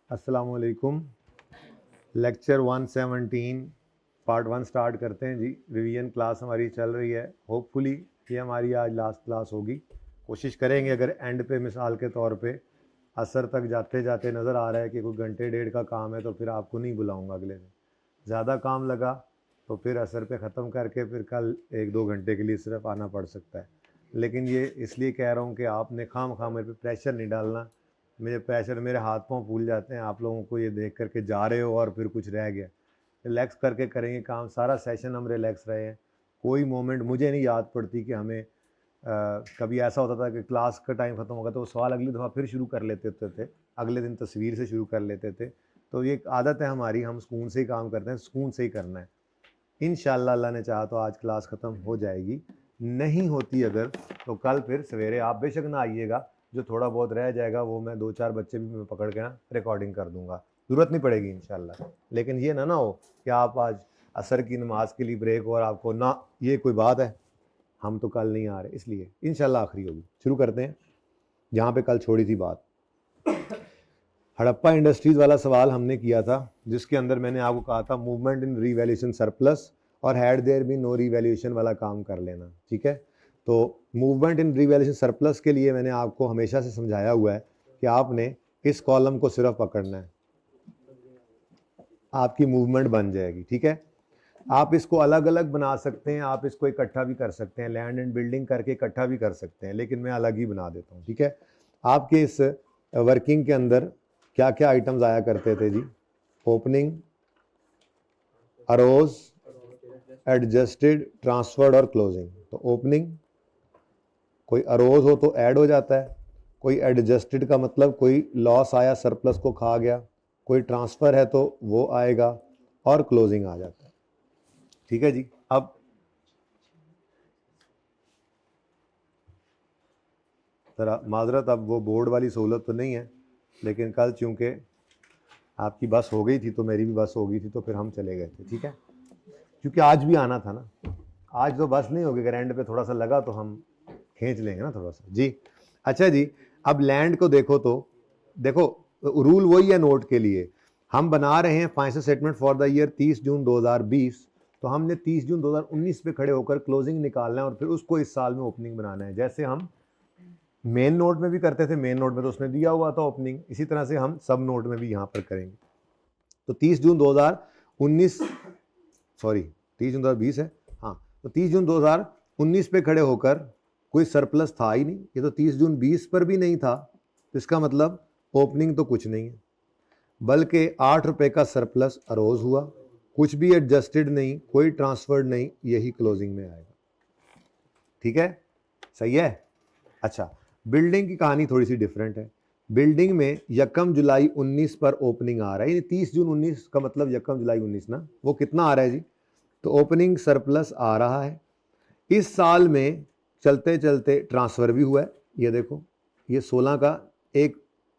अस्सलाम वालेकुम। Lecture 117 part 1 start करते हैं जी। रिवीजन क्लास हमारी चल रही है। होपफुली ये हमारी आज लास्ट क्लास होगी। कोशिश करेंगे अगर एंड पे मिसाल के तौर पे असर तक जाते जाते नज़र आ रहा है कि कोई घंटे डेढ़ का काम है तो फिर आपको नहीं बुलाऊंगा अगले दिन। ज़्यादा काम लगा तो फिर असर पे ख़त्म करके फिर कल 1-2 घंटे के लिए सिर्फ आना पड़ सकता है। लेकिन ये इसलिए कह रहा हूँ कि आपने खाम मेरे पे प्रेशर नहीं डालना। मेरे प्रेशर, मेरे हाथ पाँव फूल जाते हैं आप लोगों को ये देख करके जा रहे हो और फिर कुछ रह गया। रिलैक्स करके करेंगे काम। सारा सेशन हम रिलैक्स रहे हैं। कोई मोमेंट मुझे नहीं याद पड़ती कि हमें कभी ऐसा होता था कि क्लास का टाइम ख़त्म होगा तो वो सवाल अगली दफ़ा फिर शुरू कर लेते थे, अगले दिन तस्वीर से शुरू कर लेते थे। तो ये एक आदत है हमारी, हम सुकून से ही काम करते हैं, सुकून से ही करना है। इंशाअल्लाह अल्लाह ने चाहा तो आज क्लास ख़त्म हो जाएगी। नहीं होती अगर तो कल फिर सवेरे आप बेशक ना आइएगा, जो थोड़ा बहुत रह जाएगा वो मैं 2-4 बच्चे भी मैं पकड़ के ना रिकॉर्डिंग कर दूंगा, ज़रूरत नहीं पड़ेगी इंशाल्लाह। लेकिन ये ना हो कि आप आज असर की नमाज के लिए ब्रेक हो और आपको ना, ये कोई बात है, हम तो कल नहीं आ रहे, इसलिए इंशाल्लाह आखिरी होगी। शुरू करते हैं जहाँ पे कल छोड़ी थी बात। हड़प्पा इंडस्ट्रीज़ वाला सवाल हमने किया था, जिसके अंदर मैंने आपको कहा था मूवमेंट इन रीवैल्यूएशन सरप्लस और हैड देयर भी नो रीवैल्यूएशन वाला काम कर लेना। ठीक है, तो मूवमेंट इन रीवैल्यूएशन सरप्लस के लिए मैंने आपको हमेशा से समझाया हुआ है कि आपने इस कॉलम को सिर्फ पकड़ना है, आपकी मूवमेंट बन जाएगी। ठीक है, आप इसको अलग अलग बना सकते हैं, आप इसको इकट्ठा भी कर सकते हैं, लैंड एंड बिल्डिंग करके इकट्ठा भी कर सकते हैं, लेकिन मैं अलग ही बना देता हूँ। ठीक है, आपके इस वर्किंग के अंदर क्या क्या आइटम्स आया करते थे जी? ओपनिंग, अरोज, एडजस्टेड, ट्रांसफर्ड और क्लोजिंग। तो ओपनिंग, कोई अरोज हो तो ऐड हो जाता है, कोई एडजस्टेड का मतलब कोई लॉस आया, सरप्लस को खा गया, कोई ट्रांसफ़र है तो वो आएगा, और क्लोजिंग आ जाता है। ठीक है जी। अब ज़रा माजरत, अब वो बोर्ड वाली सहूलत तो नहीं है, लेकिन कल चूँकि आपकी बस हो गई थी तो मेरी भी बस हो गई थी तो फिर हम चले गए थे। ठीक है, क्योंकि आज भी आना था ना, आज तो बस नहीं होगी, अगर एंड पे थोड़ा सा लगा तो हम खींच लेंगे ना थोड़ा सा जी। अच्छा जी, अब लैंड को देखो तो देखो रूल वही है नोट के लिए। हम बना रहे हैं financial statement for the year 30 जून 2020, तो हमने 30 जून 2019 पे खड़े होकर क्लोजिंग निकालना है और फिर उसको इस साल में ओपनिंग बनाना है, जैसे हम मेन नोट में भी करते थे। मेन नोट में तो उसमें दिया हुआ था ओपनिंग, इसी तरह से हम सब नोट में भी यहाँ पर करेंगे। तो 30 जून 2019, सॉरी 30 जून 2020 है, हाँ, तो 30 जून 2019 पे खड़े होकर कोई सरप्लस था ही नहीं, ये तो 30 जून 20 पर भी नहीं था, तो इसका मतलब ओपनिंग तो कुछ नहीं है, बल्कि 8 रुपए का सरप्लस अरोज हुआ, कुछ भी एडजस्टेड नहीं, कोई ट्रांसफर्ड नहीं, यही क्लोजिंग में आएगा। ठीक है, सही है। अच्छा, बिल्डिंग की कहानी थोड़ी सी डिफरेंट है। बिल्डिंग में 1 जुलाई 19 पर ओपनिंग आ रहा है, 30 जून 19 का मतलब 1 जुलाई 19 ना, वो कितना आ रहा है जी? तो ओपनिंग सरप्लस आ रहा है। इस साल में चलते चलते ट्रांसफ़र भी हुआ है, ये देखो, ये 16 का एक,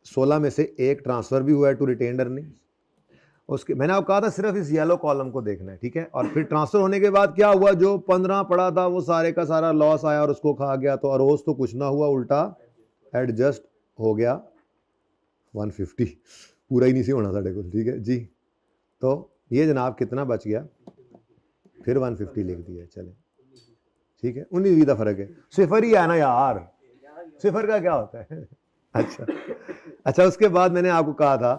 16 में से एक ट्रांसफ़र भी हुआ है टू रिटेन्ड अर्निंग्स। उसके मैंने आपको कहा था सिर्फ इस येलो कॉलम को देखना है। ठीक है, और फिर ट्रांसफ़र होने के बाद क्या हुआ, जो 15 पड़ा था वो सारे का सारा लॉस आया और उसको खा गया, तो अरोज तो कुछ ना हुआ, उल्टा एडजस्ट हो गया 150, पूरा ही नहीं सी होना साढ़े को। ठीक है जी, तो ये जनाब कितना बच गया, फिर 150 लिख दिया, चले ठीक है, 19 का फर्क है, सिफर ही है ना यार, सिफर का क्या होता है। अच्छा, उसके बाद मैंने आपको कहा था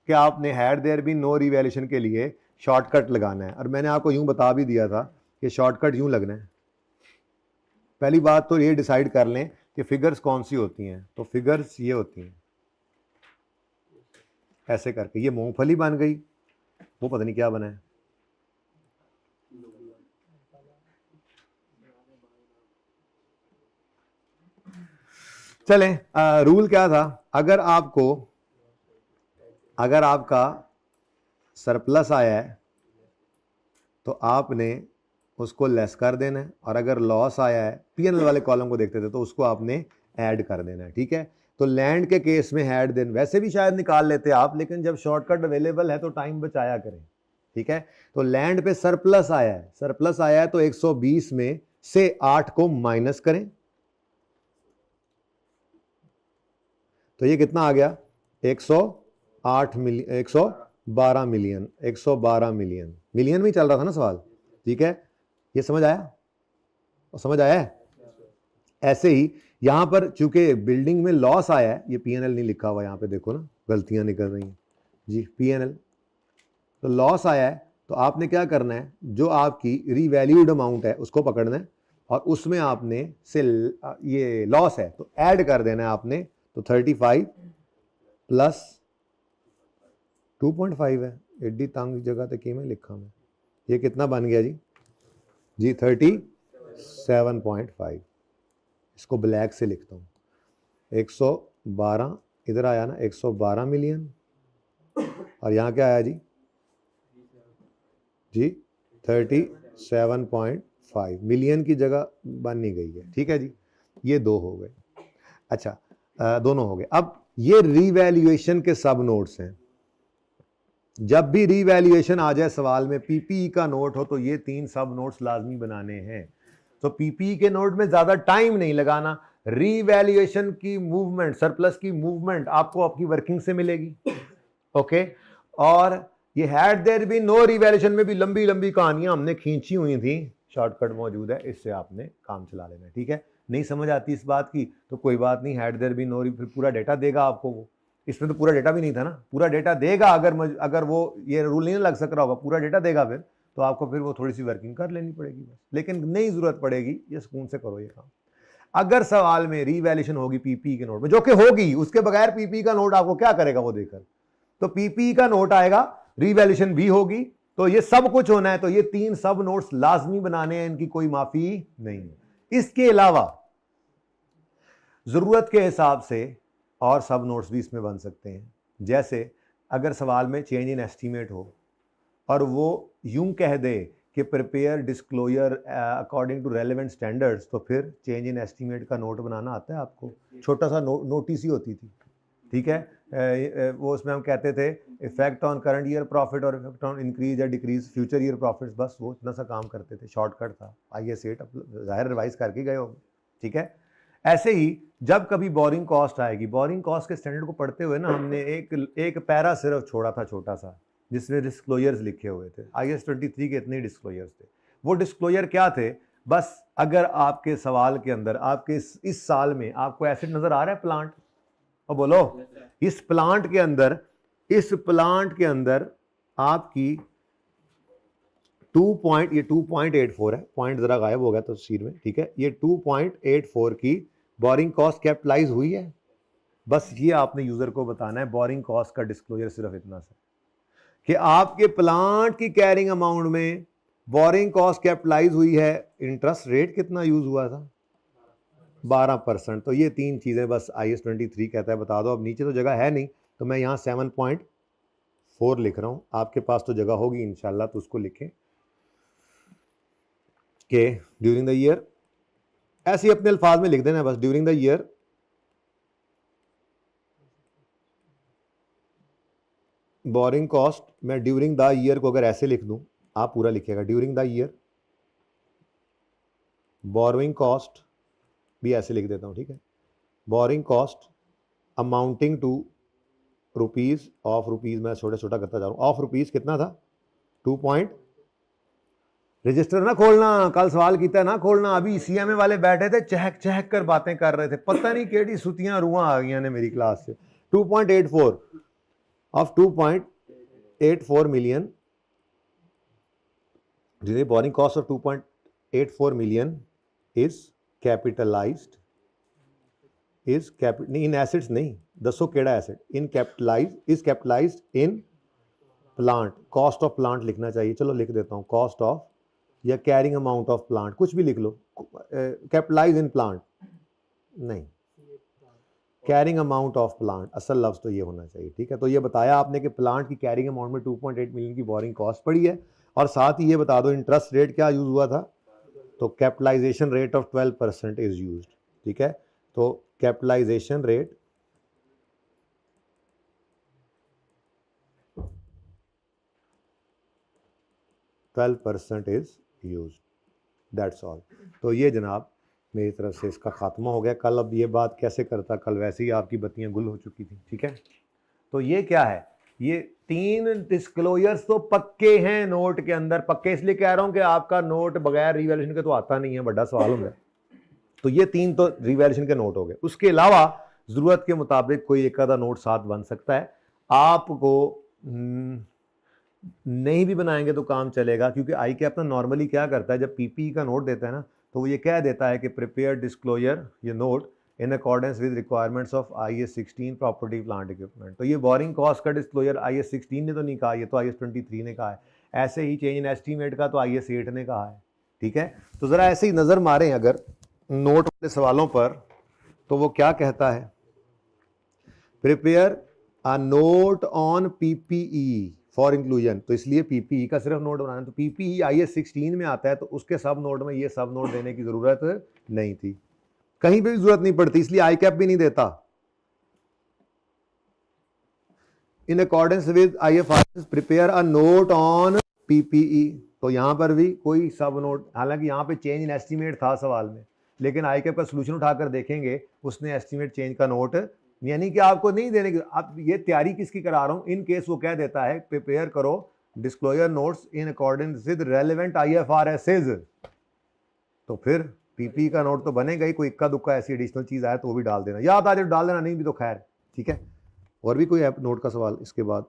कि आपने had there been no revaluation के लिए शॉर्टकट लगाना है, और मैंने आपको यूं बता भी दिया था कि शॉर्टकट यूं लगना है। पहली बात तो ये डिसाइड कर लें कि फिगर्स कौन सी होती हैं, तो फिगर्स ये होती हैं ऐसे करके, ये मूंगफली बन गई, वो पता नहीं क्या बना है। चलें, रूल क्या था, अगर आपका सरप्लस आया है तो आपने उसको लेस कर देना है, और अगर लॉस आया है, पीएनएल वाले कॉलम को देखते थे, तो उसको आपने ऐड कर देना है। ठीक है, तो लैंड के केस में हैड देन वैसे भी शायद निकाल लेते आप, लेकिन जब शॉर्टकट अवेलेबल है तो टाइम बचाया करें। ठीक है, तो लैंड पे सरप्लस आया है, सरप्लस आया है तो 120 में से 8 को माइनस करें, तो ये कितना आ गया, 100, 108 मिलियन, 112 मिलियन, 112 मिलियन, मिलियन में ही चल रहा था ना सवाल, ठीक है। ये समझ आया, समझ आया है। ऐसे ही यहां पर चूंकि बिल्डिंग में लॉस आया है, ये पीएनएल नहीं लिखा हुआ, यहां पे देखो ना गलतियां निकल रही हैं जी, पीएनएल तो लॉस आया है, तो आपने क्या करना है, जो आपकी रीवैल्यूड अमाउंट है उसको पकड़ना है और उसमें आपने से ये लॉस है तो ऐड कर देना है आपने, तो 35 प्लस 2.5 है, एडी तंग जगह तक में लिखा मैं, ये कितना बन गया जी 37.5, इसको ब्लैक से लिखता हूँ, 112 इधर आया ना 112 मिलियन, और यहाँ क्या आया जी 37.5 मिलियन की जगह बन नहीं गई है, ठीक है जी। ये दो हो गए, अच्छा दोनों हो गए। अब ये रीवैल्यूएशन के सब नोट्स हैं, जब भी रीवैल्यूएशन आ जाए सवाल में, पीपीई का नोट हो तो ये 3 सब नोट्स लाजमी बनाने हैं। तो पीपीई के नोट में ज्यादा टाइम नहीं लगाना, रीवैल्यूएशन की मूवमेंट, सरप्लस की मूवमेंट आपको आपकी वर्किंग से मिलेगी, ओके। और ये had there been no revaluation में भी लंबी लंबी कहानियां हमने खींची हुई थी, शॉर्टकट मौजूद है, इससे आपने काम चला लेना, ठीक है। नहीं समझ आती इस बात की तो कोई बात नहीं, हैड देयर बीन नो, फिर पूरा डेटा देगा आपको वो, इसमें तो पूरा डेटा भी नहीं था ना, पूरा डेटा देगा, अगर वो ये रूल नहीं लग सक रहा होगा, पूरा डेटा देगा फिर तो आपको फिर वो थोड़ी सी वर्किंग कर लेनी पड़ेगी बस, लेकिन नहीं जरूरत पड़ेगी, ये सुकून से करो ये काम। अगर सवाल में रीवैल्यूएशन होगी पीपी के नोट में, जो कि होगी, उसके बगैर पीपी का नोट आपको क्या करेगा वो देकर, तो पीपी का नोट आएगा, रीवैल्यूएशन भी होगी, तो ये सब कुछ होना है, तो ये 3 सब नोट्स लाजमी बनाने हैं, इनकी कोई माफी नहीं है। इसके अलावा जरूरत के हिसाब से और सब नोट्स भी इसमें बन सकते हैं, जैसे अगर सवाल में चेंज इन एस्टीमेट हो और वो यूं कह दे कि prepare disclosure according to relevant standards, तो फिर चेंज इन एस्टीमेट का नोट बनाना आता है आपको, छोटा सा नोटिस ही होती थी, ठीक है। वो उसमें हम कहते थे effect on current year profit और इफेक्ट ऑन इंक्रीज या डिक्रीज फ्यूचर ईयर प्रॉफिट्स, बस वो इतना सा काम करते थे, शॉर्टकट था, आइए सेट जाहिर रिवाइज करके गए होंगे, ठीक है। ऐसे ही जब कभी बोरिंग कॉस्ट आएगी, बोरिंग कॉस्ट के स्टैंडर्ड को पढ़ते हुए ना हमने एक पैरा सिर्फ छोड़ा था छोटा सा, जिसमें डिस्क्लोजर्स लिखे हुए थे, IAS 23 के इतने डिस्क्लोजर्स थे। वो डिस्क्लोजर क्या थे, बस अगर आपके सवाल के अंदर आपके इस साल में आपको एसिड नजर आ रहा है प्लांट, और बोलो इस प्लांट के अंदर आपकी 2.84 है, पॉइंट जरा गायब हो गया तस्वीर में, ठीक है, ये 2.84 की बोरिंग कॉस्ट कैपिटलाइज हुई है, बस ये आपने यूजर को बताना है, बोरिंग कॉस्ट का डिस्क्लोजर सिर्फ इतना सा कि आपके प्लांट की कैरिंग अमाउंट में बोरिंग कॉस्ट कैपिटलाइज हुई है, इंटरेस्ट रेट कितना यूज हुआ था 12%, तो ये 3 चीजें बस IAS 23 कहता है बता दो। अब नीचे तो जगह है नहीं तो मैं यहाँ 7.4 लिख रहा हूँ, आपके पास तो जगह होगी इंशाल्लाह, तो उसको लिखें कि ड्यूरिंग द ईयर, ऐसे ही अपने अल्फाज में लिख देना बस, during the year borrowing cost, मैं ड्यूरिंग द ईयर को अगर ऐसे लिख दूं, आप पूरा लिखिएगा, during the year borrowing cost भी ऐसे लिख देता हूं, ठीक है, borrowing cost amounting to rupees of rupees, मैं छोटा छोटा करता जा रहा हूं, ऑफ रुपीज कितना था 2. रजिस्टर ना खोलना, कल सवाल किया ना खोलना, अभी CMA वाले बैठे थे चहक चहक कर बातें कर रहे थे, पता नहीं केड़ी सुतियां रुआं आ गई ने मेरी क्लास से। 2.84 of 2.84 million, the borrowing cost of 2.84 million is capitalized, in assets नहीं, दसो केड़ा asset, is capitalized in plant, cost of plant लिखना चाहिए, चलो लिख देता हूँ, cost of या कैरिंग अमाउंट ऑफ प्लांट, कुछ भी लिख लो, कैपिटलाइज इन प्लांट नहीं, कैरिंग अमाउंट ऑफ प्लांट, असल लफ्ज तो ये होना चाहिए, ठीक है। तो ये बताया आपने कि प्लांट की कैरिंग अमाउंट में 2.8 मिलियन की बोरिंग कॉस्ट पड़ी है, और साथ ही ये बता दो इंटरेस्ट रेट क्या यूज हुआ था, तो capitalisation rate of 12% is used, ठीक है। तो capitalisation rate 12% is used, that's all. तो ये जनाब मेरी तरफ से इसका खात्मा हो गया। कल अब ये बात कैसे करता, कल वैसे ही आपकी बत्तियां गुल हो चुकी थी, ठीक है। तो ये क्या है, ये 3 डिस्क्लोजर्स तो पक्के हैं नोट के अंदर। पक्के इसलिए कह रहा हूं कि आपका नोट बगैर रिवैल्यूएशन के तो आता नहीं है, बड़ा सवाल होगा। तो ये 3 तो रिवैल्यूएशन के नोट हो गए। उसके अलावा जरूरत के मुताबिक कोई एक आधा नोट साथ बन सकता है। आपको नहीं भी बनाएंगे तो काम चलेगा, क्योंकि आई के अपना नॉर्मली क्या करता है, जब पीपीई का नोट देता है ना, तो वो ये कह देता है कि प्रिपेयर डिस्क्लोजर ये note in accordance with requirements of IAS 16 property plant equipment. तो ये बोरिंग कॉस्ट का डिस्क्लोजर IAS 16 ने तो नहीं कहा, ये तो IAS 23 ने कहा है। ऐसे ही चेंज इन एस्टीमेट का तो IAS 8 ने कहा है। ठीक है, तो जरा ऐसे ही नजर मारें अगर नोट वाले सवालों पर, तो वो क्या कहता है, prepare a note on PPE for inclusion. तो इसलिए पीपीई का सिर्फ नोट बनाना, तो पीपीई IAS 16 में आता है, तो उसके सब नोट में ये सब नोट देने की जरूरत नहीं थी, कहीं पे भी जरूरत नहीं पड़ती, इसलिए आई कैप भी नहीं देता। In accordance with IFRS prepare a note on PPE. तो यहां पर भी कोई सब नोट, हालांकि यहां पे चेंज इन एस्टीमेट था सवाल में, लेकिन आई कैप का सोल्यूशन उठाकर देखेंगे उसने एस्टीमेट चेंज का नोट, यानी कि आपको नहीं देने की। आप ये तैयारी किसकी करा रहा हूं, इन केस वो कह देता है प्रिपेयर करो disclosure notes in accordance with relevant IFRS, तो फिर पीपी का नोट तो बनेगा ही। कोई इक्का दुक्का ऐसी एडिशनल चीज आए तो वो भी डाल देना, याद आ जाए डाल देना, नहीं भी तो खैर ठीक है। और भी कोई नोट का सवाल इसके बाद,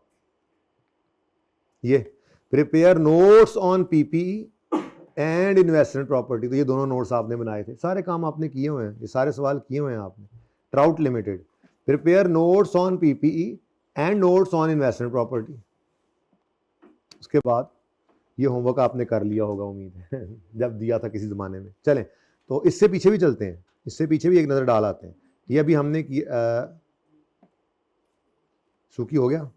ये prepare notes on PPE and investment property. तो ये दोनों नोट्स आपने बनाए थे, सारे काम आपने किए हुए हैं, ये सारे सवाल किए हुए हैं आपने। Trout limited, prepare notes on PPE and notes on investment property. उसके बाद ये होमवर्क आपने कर लिया होगा उम्मीद है जब दिया था किसी जमाने में। चलें तो इससे पीछे भी चलते हैं, इससे पीछे भी एक नजर डाल आते हैं। ये अभी हमने की सूखी हो गया,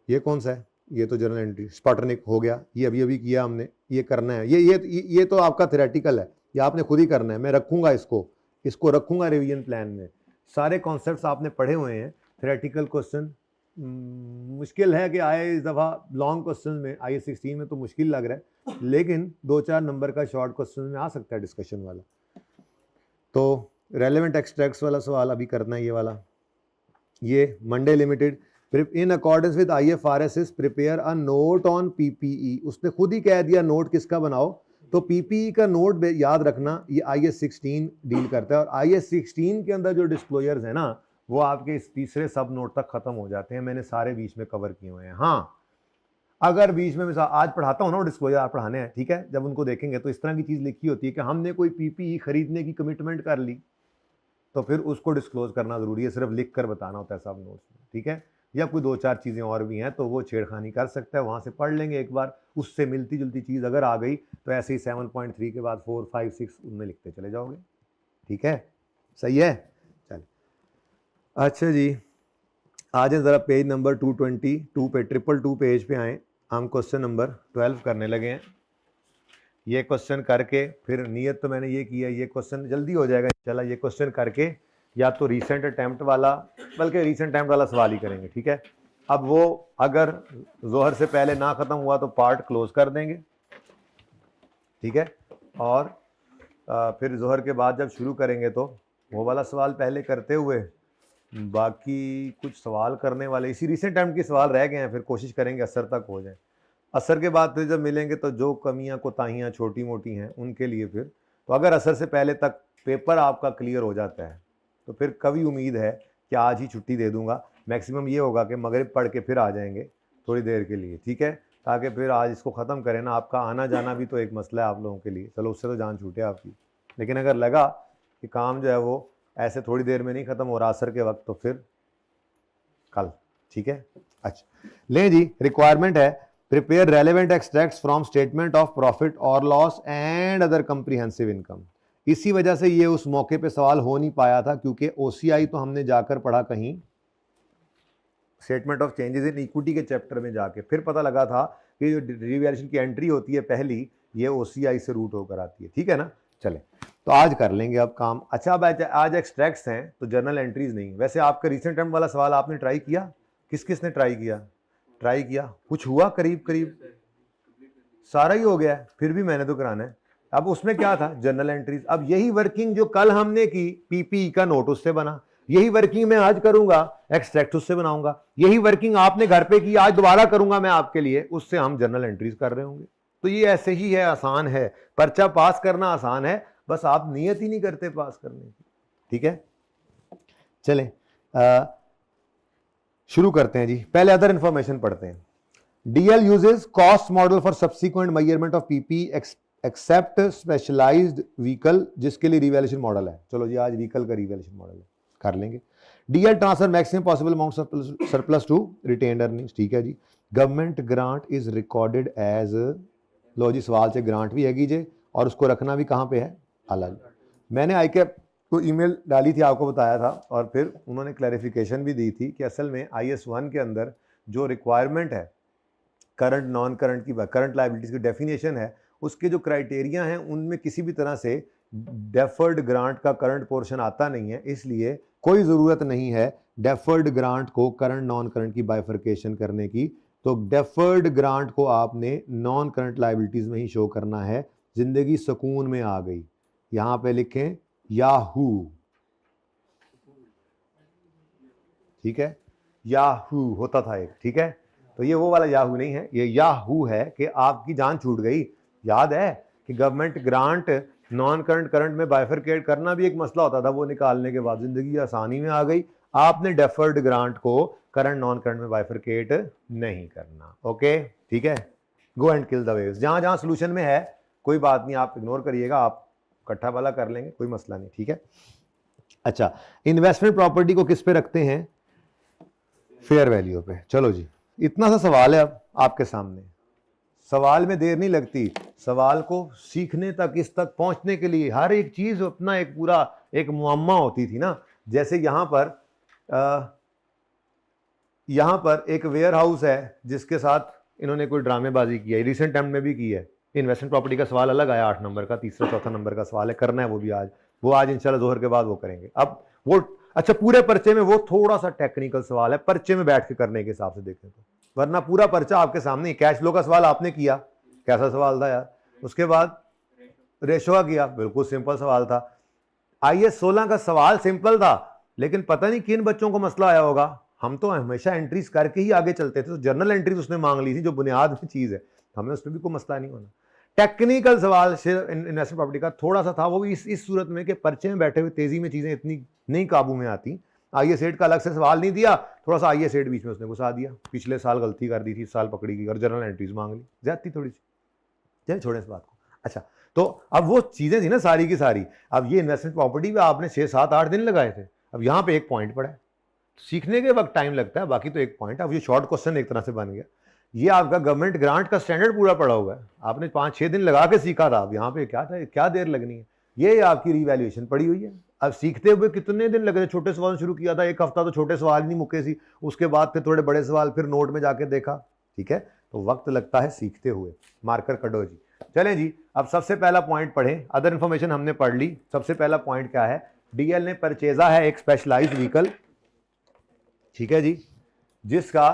ये कौन सा है, ये तो जर्नल एंट्री स्पार्टनिक हो गया, ये अभी अभी किया हमने, ये करना है। ये तो आपका थ्योरेटिकल है, ये आपने खुद ही करना है। मैं रखूंगा इसको रखूंगा रिवीजन प्लान में। सारे कॉन्सेप्ट्स आपने पढ़े हुए हैं। थ्योरेटिकल क्वेश्चन मुश्किल है कि आए इस दफ़ा लॉन्ग क्वेश्चन में, IAS 16 में तो मुश्किल लग रहा है, लेकिन 2-4 नंबर का शॉर्ट क्वेश्चन में आ सकता है डिस्कशन वाला। तो रेलेवेंट एक्सट्रैक्ट्स वाला सवाल अभी करना है, ये वाला। ये Monday limited, in accordance with IFRS prepare a note on PPE. उसने खुद ही कह दिया नोट किसका बनाओ, तो पीपीई का नोट याद रखना ये IAS 16 डील करता है, और IAS 16 के अंदर जो डिस्क्लोजर्स है ना, वो आपके इस तीसरे सब नोट तक खत्म हो जाते हैं। मैंने सारे बीच में कवर किए हुए हैं। हाँ, अगर बीच में मैं आज पढ़ाता हूँ ना डिस्क्लोजर आप पढ़ाने हैं, ठीक है, जब उनको देखेंगे तो इस तरह की चीज लिखी होती है कि हमने कोई पीपीई खरीदने की कमिटमेंट कर ली, तो फिर उसको डिस्क्लोज करना जरूरी है, सिर्फ लिख कर बताना होता है सब नोट्स में, ठीक है। या कोई 2-4 चीजें और भी हैं तो वो छेड़खानी कर सकता है, वहां से पढ़ लेंगे एक बार, उससे मिलती जुलती चीज अगर आ गई तो ऐसे ही 7.3 के बाद 4, 5, 6 उनमें लिखते चले जाओगे, ठीक है, सही है। चल अच्छा जी, आ जाए ज़रा पेज नंबर 222 पे, 222 पेज पे आए। हम क्वेश्चन नंबर 12 करने लगे हैं। ये क्वेश्चन करके फिर नियत तो मैंने ये किया, ये क्वेश्चन जल्दी हो जाएगा इंशाल्लाह। ये क्वेश्चन करके या तो रीसेंट अटैम्प्ट वाला, बल्कि रीसेंट अटैम्प्ट वाला सवाल ही करेंगे, ठीक है। अब वो अगर जोहर से पहले ना ख़त्म हुआ तो पार्ट क्लोज कर देंगे, ठीक है, और फिर जोहर के बाद जब शुरू करेंगे तो वो वाला सवाल पहले करते हुए बाकी कुछ सवाल करने वाले इसी रीसेंट टाइम के सवाल रह गए हैं, फिर कोशिश करेंगे असर तक हो जाए। असर के बाद फिर जब मिलेंगे तो जो कमियां कोताहियां छोटी मोटी हैं उनके लिए फिर, तो अगर असर से पहले तक पेपर आपका क्लियर हो जाता है तो फिर कभी उम्मीद है कि आज ही छुट्टी दे दूंगा। मैक्सिमम ये होगा कि मगरिब पढ़ के फिर आ जाएंगे थोड़ी देर के लिए, ठीक है, ताकि फिर आज इसको ख़त्म करें ना। आपका आना जाना भी तो एक मसला है आप लोगों के लिए, चलो उससे तो जान छूटे आपकी, लेकिन अगर लगा कि काम जो है वो ऐसे थोड़ी देर में नहीं ख़त्म हो रहा असर के वक्त, तो फिर कल, ठीक है। अच्छा लें जी, रिक्वायरमेंट है prepare relevant extracts from statement of profit और loss and other comprehensive income. इसी वजह से ये उस मौके पे सवाल हो नहीं पाया था, क्योंकि OCI तो हमने जाकर पढ़ा कहीं statement of changes in equity के चैप्टर में जाके, फिर पता लगा था कि जो रिवैल्यूएशन की एंट्री होती है पहली, ये OCI से रूट होकर आती है, ठीक है ना। चले तो आज कर लेंगे अब काम। अच्छा अब आज एक्सट्रैक्ट्स हैं तो जर्नल एंट्रीज नहीं। वैसे आपका रिसेंट टाइम वाला सवाल आपने ट्राई किया, किस किस ने ट्राई किया, कुछ हुआ, करीब करीब सारा ही हो गया, फिर भी मैंने तो कराना है। अब उसमें क्या था, जर्नल एंट्रीज। अब यही वर्किंग जो कल हमने की पीपी का नोट उससे बना, यही वर्किंग मैं आज करूंगा, एक्सट्रैक्ट उससे बनाऊंगा, यही वर्किंग आपने घर पे की आज दोबारा करूंगा मैं आपके लिए, उससे हम जर्नल एंट्रीज कर रहे होंगे। तो ये ऐसे ही है, आसान है, पर्चा पास करना आसान है, बस आप नियत ही नहीं करते पास करने की। ठीक है, चलें शुरू करते हैं जी। पहले अदर इंफॉर्मेशन पढ़ते हैं। DL uses cost model for subsequent measurement of PP except specialized vehicle जिसके लिए रिवैल्यूएशन मॉडल है। चलो जी, आज व्हीकल का रिवैल्यूएशन मॉडल है, कर लेंगे। DL transfer maximum possible amount surplus to retained earnings. ठीक है जी। Government grant is recorded as, लो जी सवाल से ग्रांट भी हैगी जे, और उसको रखना भी कहाँ पे है, अलग। मैंने ICAP को ईमेल डाली थी, आपको बताया था, और फिर उन्होंने क्लैरिफिकेशन भी दी थी कि असल में IS1 के अंदर जो रिक्वायरमेंट है करंट नॉन करंट की, करंट लायबिलिटीज की डेफिनेशन है, उसके जो क्राइटेरिया हैं उनमें किसी भी तरह से डेफर्ड ग्रांट का करंट पोर्शन आता नहीं है, इसलिए कोई ज़रूरत नहीं है डेफर्ड ग्रांट को करंट नॉन करंट की बाइफर्केशन करने की। तो डेफर्ड ग्रांट को आपने नॉन करंट लायबिलिटीज में ही शो करना है। जिंदगी सुकून में आ गई, यहां पे लिखें याहू। ठीक है, याहू होता था एक, ठीक है, तो ये वो वाला याहू नहीं है, ये याहू है कि आपकी जान छूट गई। याद है कि government grant non current current में बाइफरकेट करना भी एक मसला होता था, वो निकालने के बाद जिंदगी आसानी में आ गई। आपने डेफर्ड ग्रांट को करंट नॉन करंट में बाइफरकेट नहीं करना। ओके, ठीक है, go and kill the waves. जहां जहां सोल्यूशन में है कोई बात नहीं, आप इग्नोर करिएगा, आप इकट्ठा वाला कर लेंगे, कोई मसला नहीं। ठीक है, अच्छा, इन्वेस्टमेंट प्रॉपर्टी को किस पे रखते हैं, फेयर वैल्यू पे। चलो जी, इतना सा सवाल है अब आपके सामने। सवाल में देर नहीं लगती, सवाल को सीखने तक, इस तक पहुंचने के लिए हर एक चीज अपना एक पूरा एक मुअम्मा होती थी ना। जैसे यहां पर एक वेयर हाउस है जिसके साथ इन्होंने कोई ड्रामेबाजी की है, रिसेंट टाइम में भी की है। इन्वेस्टमेंट प्रॉपर्टी का सवाल अलग आया 8 नंबर का, तीसरा चौथा नंबर का सवाल है, करना है वो भी आज, वो आज इंशाल्लाह जोहर के बाद वो करेंगे। अब वो अच्छा, पूरे पर्चे में वो थोड़ा सा टेक्निकल सवाल है, पर्चे में बैठ के करने के हिसाब से देखें तो, वरना पूरा पर्चा आपके सामने। कैश फ्लो का सवाल आपने किया, कैसा सवाल था यार। उसके बाद रेशो का किया, बिल्कुल सिंपल सवाल था। IS 16 का सवाल सिंपल था, लेकिन पता नहीं किन बच्चों को मसला आया होगा। हम तो हमेशा एंट्रीज करके ही आगे चलते थे, तो जर्नल एंट्रीज उसने मांग ली थी जो बुनियाद में चीज है, हमें उसमें भी कोई मसला नहीं होना। टेक्निकल सवाल इन्वेस्टमेंट प्रॉपर्टी का थोड़ा सा था, वो भी इस सूरत में कि पर्चे में बैठे हुए तेजी में चीजें इतनी नहीं काबू में आती। IS 8 का अलग से सवाल नहीं दिया, थोड़ा सा IS 8 बीच में उसने घुसा दिया, पिछले साल गलती कर दी थी, इस साल पकड़ी गई और जर्नल एंट्रीज मांग ली, ज्यादा थोड़ी सी। चलिए छोड़ें इस बात को। अच्छा, तो अब वो चीजें थी ना सारी की सारी, अब ये इन्वेस्टमेंट प्रॉपर्टी पे आपने 6-7-8 दिन लगाए थे, अब यहाँ पे एक पॉइंट पड़ा है, सीखने के वक्त टाइम लगता है, बाकी तो एक पॉइंट। अब ये शॉर्ट क्वेश्चन एक तरह से बन गया। ये आपका गवर्नमेंट ग्रांट का स्टैंडर्ड पूरा पड़ा हुआ है, आपने 5-6 दिन लगा के सीखा था, अब यहाँ पे क्या था, क्या देर लगनी है, ये आपकी रिवैल्यूएशन पड़ी हुई है। अब सीखते हुए कितने दिन लगे, छोटे सवाल शुरू किया था, एक हफ्ता तो छोटे सवाल नहीं मुके सी, उसके बाद फिर थोड़े बड़े सवाल, फिर नोट में जाके देखा। ठीक है, तो वक्त लगता है सीखते हुए। मार्कर कटो जी। चलें जी, अब सबसे पहला पॉइंट पढ़ें, अदर इंफॉर्मेशन हमने पढ़ ली। सबसे पहला पॉइंट क्या है, DL ने परचेजा है एक स्पेशलाइज्ड व्हीकल, ठीक है जी, जिसका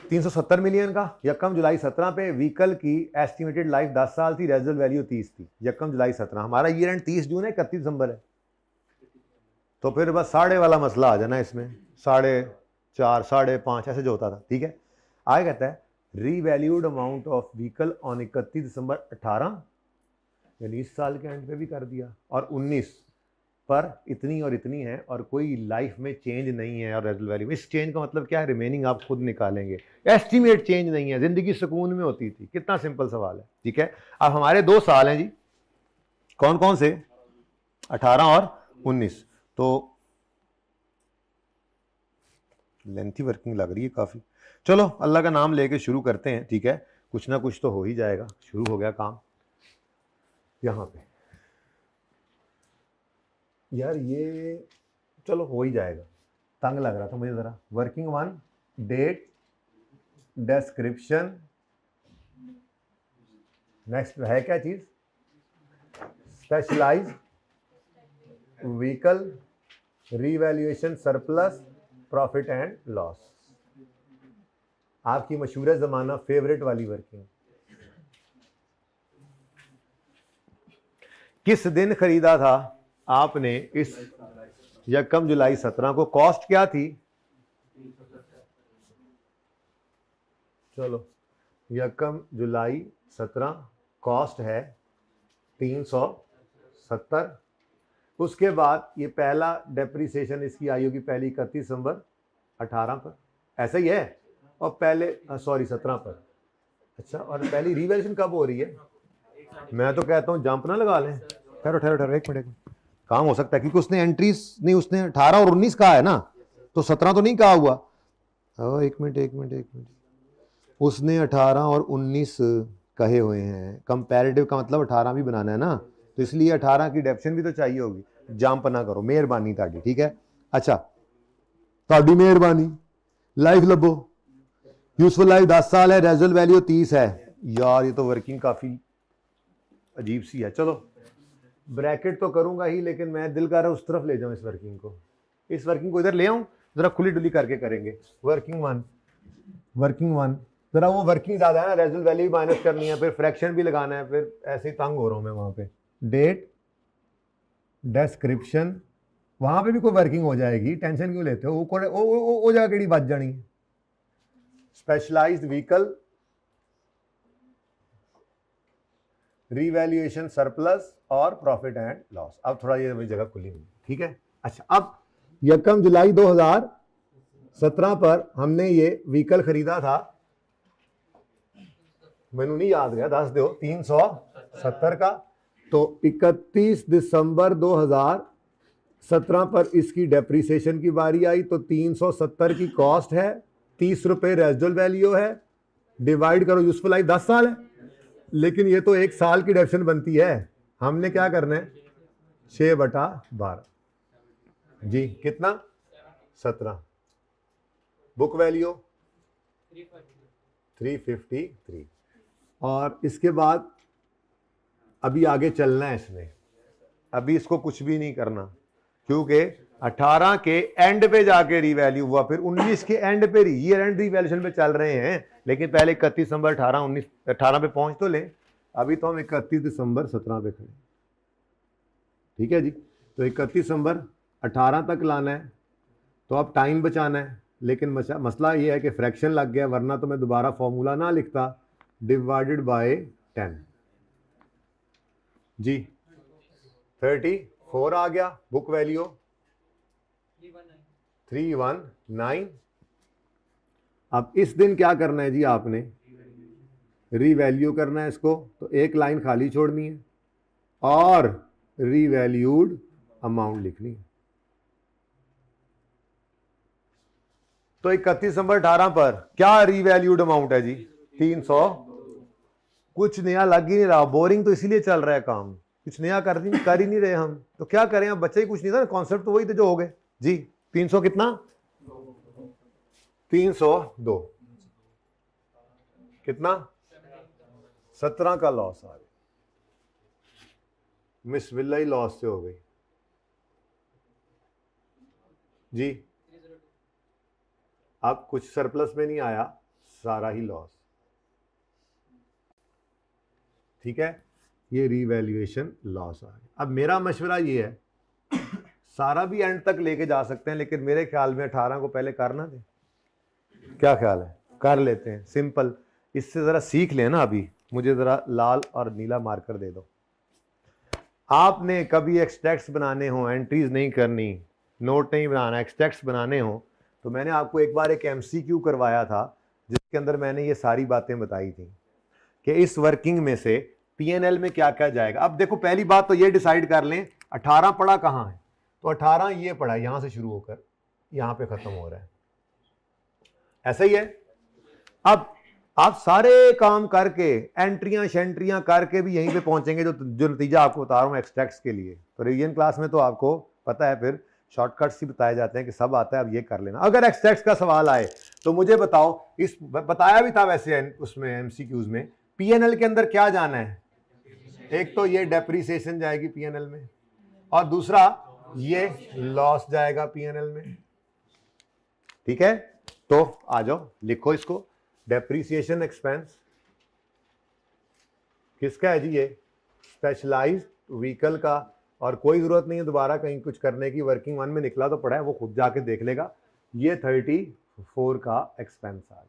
370 मिलियन का, यकम जुलाई 17 पे व्हीकल की एस्टिमेटेड लाइफ 10 साल थी, रेजिडुअल वैल्यू 30 थी, यकम जुलाई 17। हमारा ईयर एंड 30 जून है, 31 दिसंबर है, तो फिर बस साढ़े वाला मसला आ जाना इसमें, 4.5 5.5 ऐसे जो होता था। ठीक है, आगे कहता है revalued amount of vehicle on 31 दिसंबर 18, यानी इस साल के एंड पे भी कर दिया, और 19 पर इतनी और इतनी है, और कोई लाइफ में चेंज नहीं है, और रेजिडुअल वैल्यू इस चेंज का मतलब क्या है, रिमेनिंग आप खुद निकालेंगे, एस्टीमेट चेंज नहीं है, जिंदगी सुकून में होती थी। कितना सिंपल सवाल है। ठीक है, अब हमारे 2 साल हैं जी, कौन कौन से, 18 और 19, तो लेंथी वर्किंग लग रही है काफी। चलो अल्लाह का नाम लेके शुरू करते हैं। ठीक है, कुछ ना कुछ तो हो ही जाएगा। शुरू हो गया काम यहां पे, यार ये चलो हो ही जाएगा, तंग लग रहा था मुझे जरा। वर्किंग 1, डेट, डिस्क्रिप्शन, नेक्स्ट है क्या चीज, specialise vehicle, revaluation, surplus, profit and loss. आपकी मशहूर जमाना फेवरेट वाली वर्किंग। किस दिन खरीदा था, आपने इस यकम जुलाई 17 को कॉस्ट क्या थी, चलो यकम जुलाई 17 कॉस्ट है 370। उसके बाद ये पहला डेप्रीसिएशन इसकी आई होगी पहली 31 दिसंबर 18 पर, ऐसा ही है, और पहले सॉरी 17 पर, अच्छा, और पहली रिवैल्यूएशन कब हो रही है? मैं तो कहता हूँ जंप ना लगा लें, ठहरो ठहरो ठहरो एक मिनट, काम हो सकता है क्योंकि उसने एंट्रीज नहीं, उसने 18 और 19 कहा है ना, तो 17 तो नहीं कहा हुआ। एक मिनट, उसने 18 और 19 कहे हुए हैं, कंपैरेटिव का मतलब 18 भी बनाना है ना, तो इसलिए 18 की डेप्शन भी तो चाहिए होगी। जंप ना करो, मेहरबानी ताड़ी, ठीक है। अच्छा, ताड़ी मेहरबानी, लाइफ लबो, यूजफुल लाइफ 10 साल है, रेजल वैल्यू 30 है। यार ये तो वर्किंग काफी अजीब सी है। चलो ब्रैकेट तो करूंगा ही, लेकिन मैं दिल कर रहा है उस तरफ ले जाऊं इस वर्किंग को, इस वर्किंग को इधर ले आऊं, जरा खुली डुली करके करेंगे। वर्किंग वन जरा वो वर्किंग ज्यादा है ना, रेजल वैल्यू भी माइनस करनी है, फिर फ्रैक्शन भी लगाना है, फिर ऐसे ही तंग हो रहा हूं मैं वहां पे। डेट डिस्क्रिप्शन, वहां पे भी कोई वर्किंग हो जाएगी, टेंशन क्यों लेते हो? वो जगह केड़ी बच जानी है। स्पेशलाइज्ड व्हीकल, रीवैल्यूएशन सरप्लस और प्रॉफिट एंड लॉस। अब थोड़ा ये जगह खुली हुई, ठीक है। अच्छा, अब यकम जुलाई 2017 पर हमने ये व्हीकल खरीदा था, मैनू नहीं याद गया, दस दो, 370 का, तो 31 दिसंबर 2017 पर इसकी डेप्रीसिएशन की बारी आई, तो 370 की कॉस्ट है, 30 रुपए रेजिडुअल वैल्यू है, डिवाइड करो, यूजफुल लाइफ 10 साल है, लेकिन ये तो 1 साल की डेप्शन बनती है, हमने क्या करना है 6/12 जी, कितना 17, बुक वैल्यू 353, और इसके बाद अभी आगे चलना है इसमें, अभी इसको कुछ भी नहीं करना, क्योंकि 18 के एंड पे जाके रीवैल्यू हुआ, फिर 19 के एंड पे ईयर एंड रीवैल्यूएशन पे चल रहे हैं, लेकिन पहले 31 दिसंबर 18 पे पहुंच तो ले। अभी तो हम 31 दिसंबर 17 पे खड़े, ठीक है जी। तो 31 दिसंबर 18 तक लाना है, तो अब टाइम बचाना है, लेकिन मसला ये है कि फ्रैक्शन लग गया, वरना तो मैं दोबारा फॉर्मूला ना लिखता, डिवाइडेड बाय 10 जी, 34 आ गया, बुक वैल्यू 319। अब इस दिन क्या करना है जी, आपने रीवैल्यू करना है इसको, तो एक लाइन खाली छोड़नी है और रीवैल्यूड अमाउंट लिखनी है। तो 31 दिसंबर 18 पर क्या रीवैल्यूड अमाउंट है जी, 300। कुछ नया लग ही नहीं रहा, बोरिंग तो इसीलिए चल रहा है काम, कुछ नया कर ही नहीं रहे हम, तो क्या करें, अब बच्चे ही कुछ नहीं था, कॉन्सेप्ट तो वही थे जो हो गए जी। 300 कितना, 302 कितना, 17 का लॉस आ गया, मिस विला ही लॉस से हो गई जी। अब कुछ सरप्लस में नहीं आया, सारा ही लॉस, ठीक है, ये रीवैल्यूएशन लॉस आ गया। अब मेरा मशवरा ये है, सारा भी एंड तक लेके जा सकते हैं, लेकिन मेरे ख्याल में 18 को पहले करना दे, क्या ख्याल है, कर लेते हैं, सिंपल, इससे जरा सीख लेना। अभी मुझे जरा लाल और नीला मार्कर दे दो। आपने कभी एक्सट्रैक्ट्स बनाने हो, एंट्रीज नहीं करनी, नोट नहीं बनाना, एक्सट्रैक्ट्स बनाने हो, तो मैंने आपको एक बार एक MCQ करवाया था, जिसके अंदर मैंने ये सारी बातें बताई थी कि इस वर्किंग में से P&L में क्या क्या जाएगा। अब देखो, पहली बात तो ये डिसाइड कर लें 18 पड़ा कहाँ है, तो 18 ये पड़ा है, यहां से शुरू होकर यहां पे खत्म हो रहा है, ऐसा ही है। अब आप सारे काम करके, एंट्रियां शेंट्रियां करके भी यहीं पे पहुंचेंगे, जो नतीजा आपको बता रहा हूं एक्सट्रैक्ट्स के लिए। तो रिवीजन क्लास में तो आपको पता है, फिर शॉर्टकट्स ही बताए जाते हैं कि सब आता है, अब ये कर लेना। अगर एक्सट्रैक्ट्स का सवाल आए तो मुझे बताओ, इस बताया भी था वैसे उसमें MCQs में, P&L के अंदर क्या जाना है, एक तो ये डेप्रीसिएशन जाएगी P&L में, और दूसरा ये लॉस जाएगा P&L में, ठीक है। तो आ जाओ, लिखो इसको, डेप्रीसिएशन एक्सपेंस किसका है जी, ये स्पेशलाइज्ड व्हीकल का, और कोई जरूरत नहीं है दोबारा कहीं कुछ करने की, वर्किंग वन में निकला तो पड़ा है, वो खुद जाके देख लेगा। ये 34 का एक्सपेंस आ गया,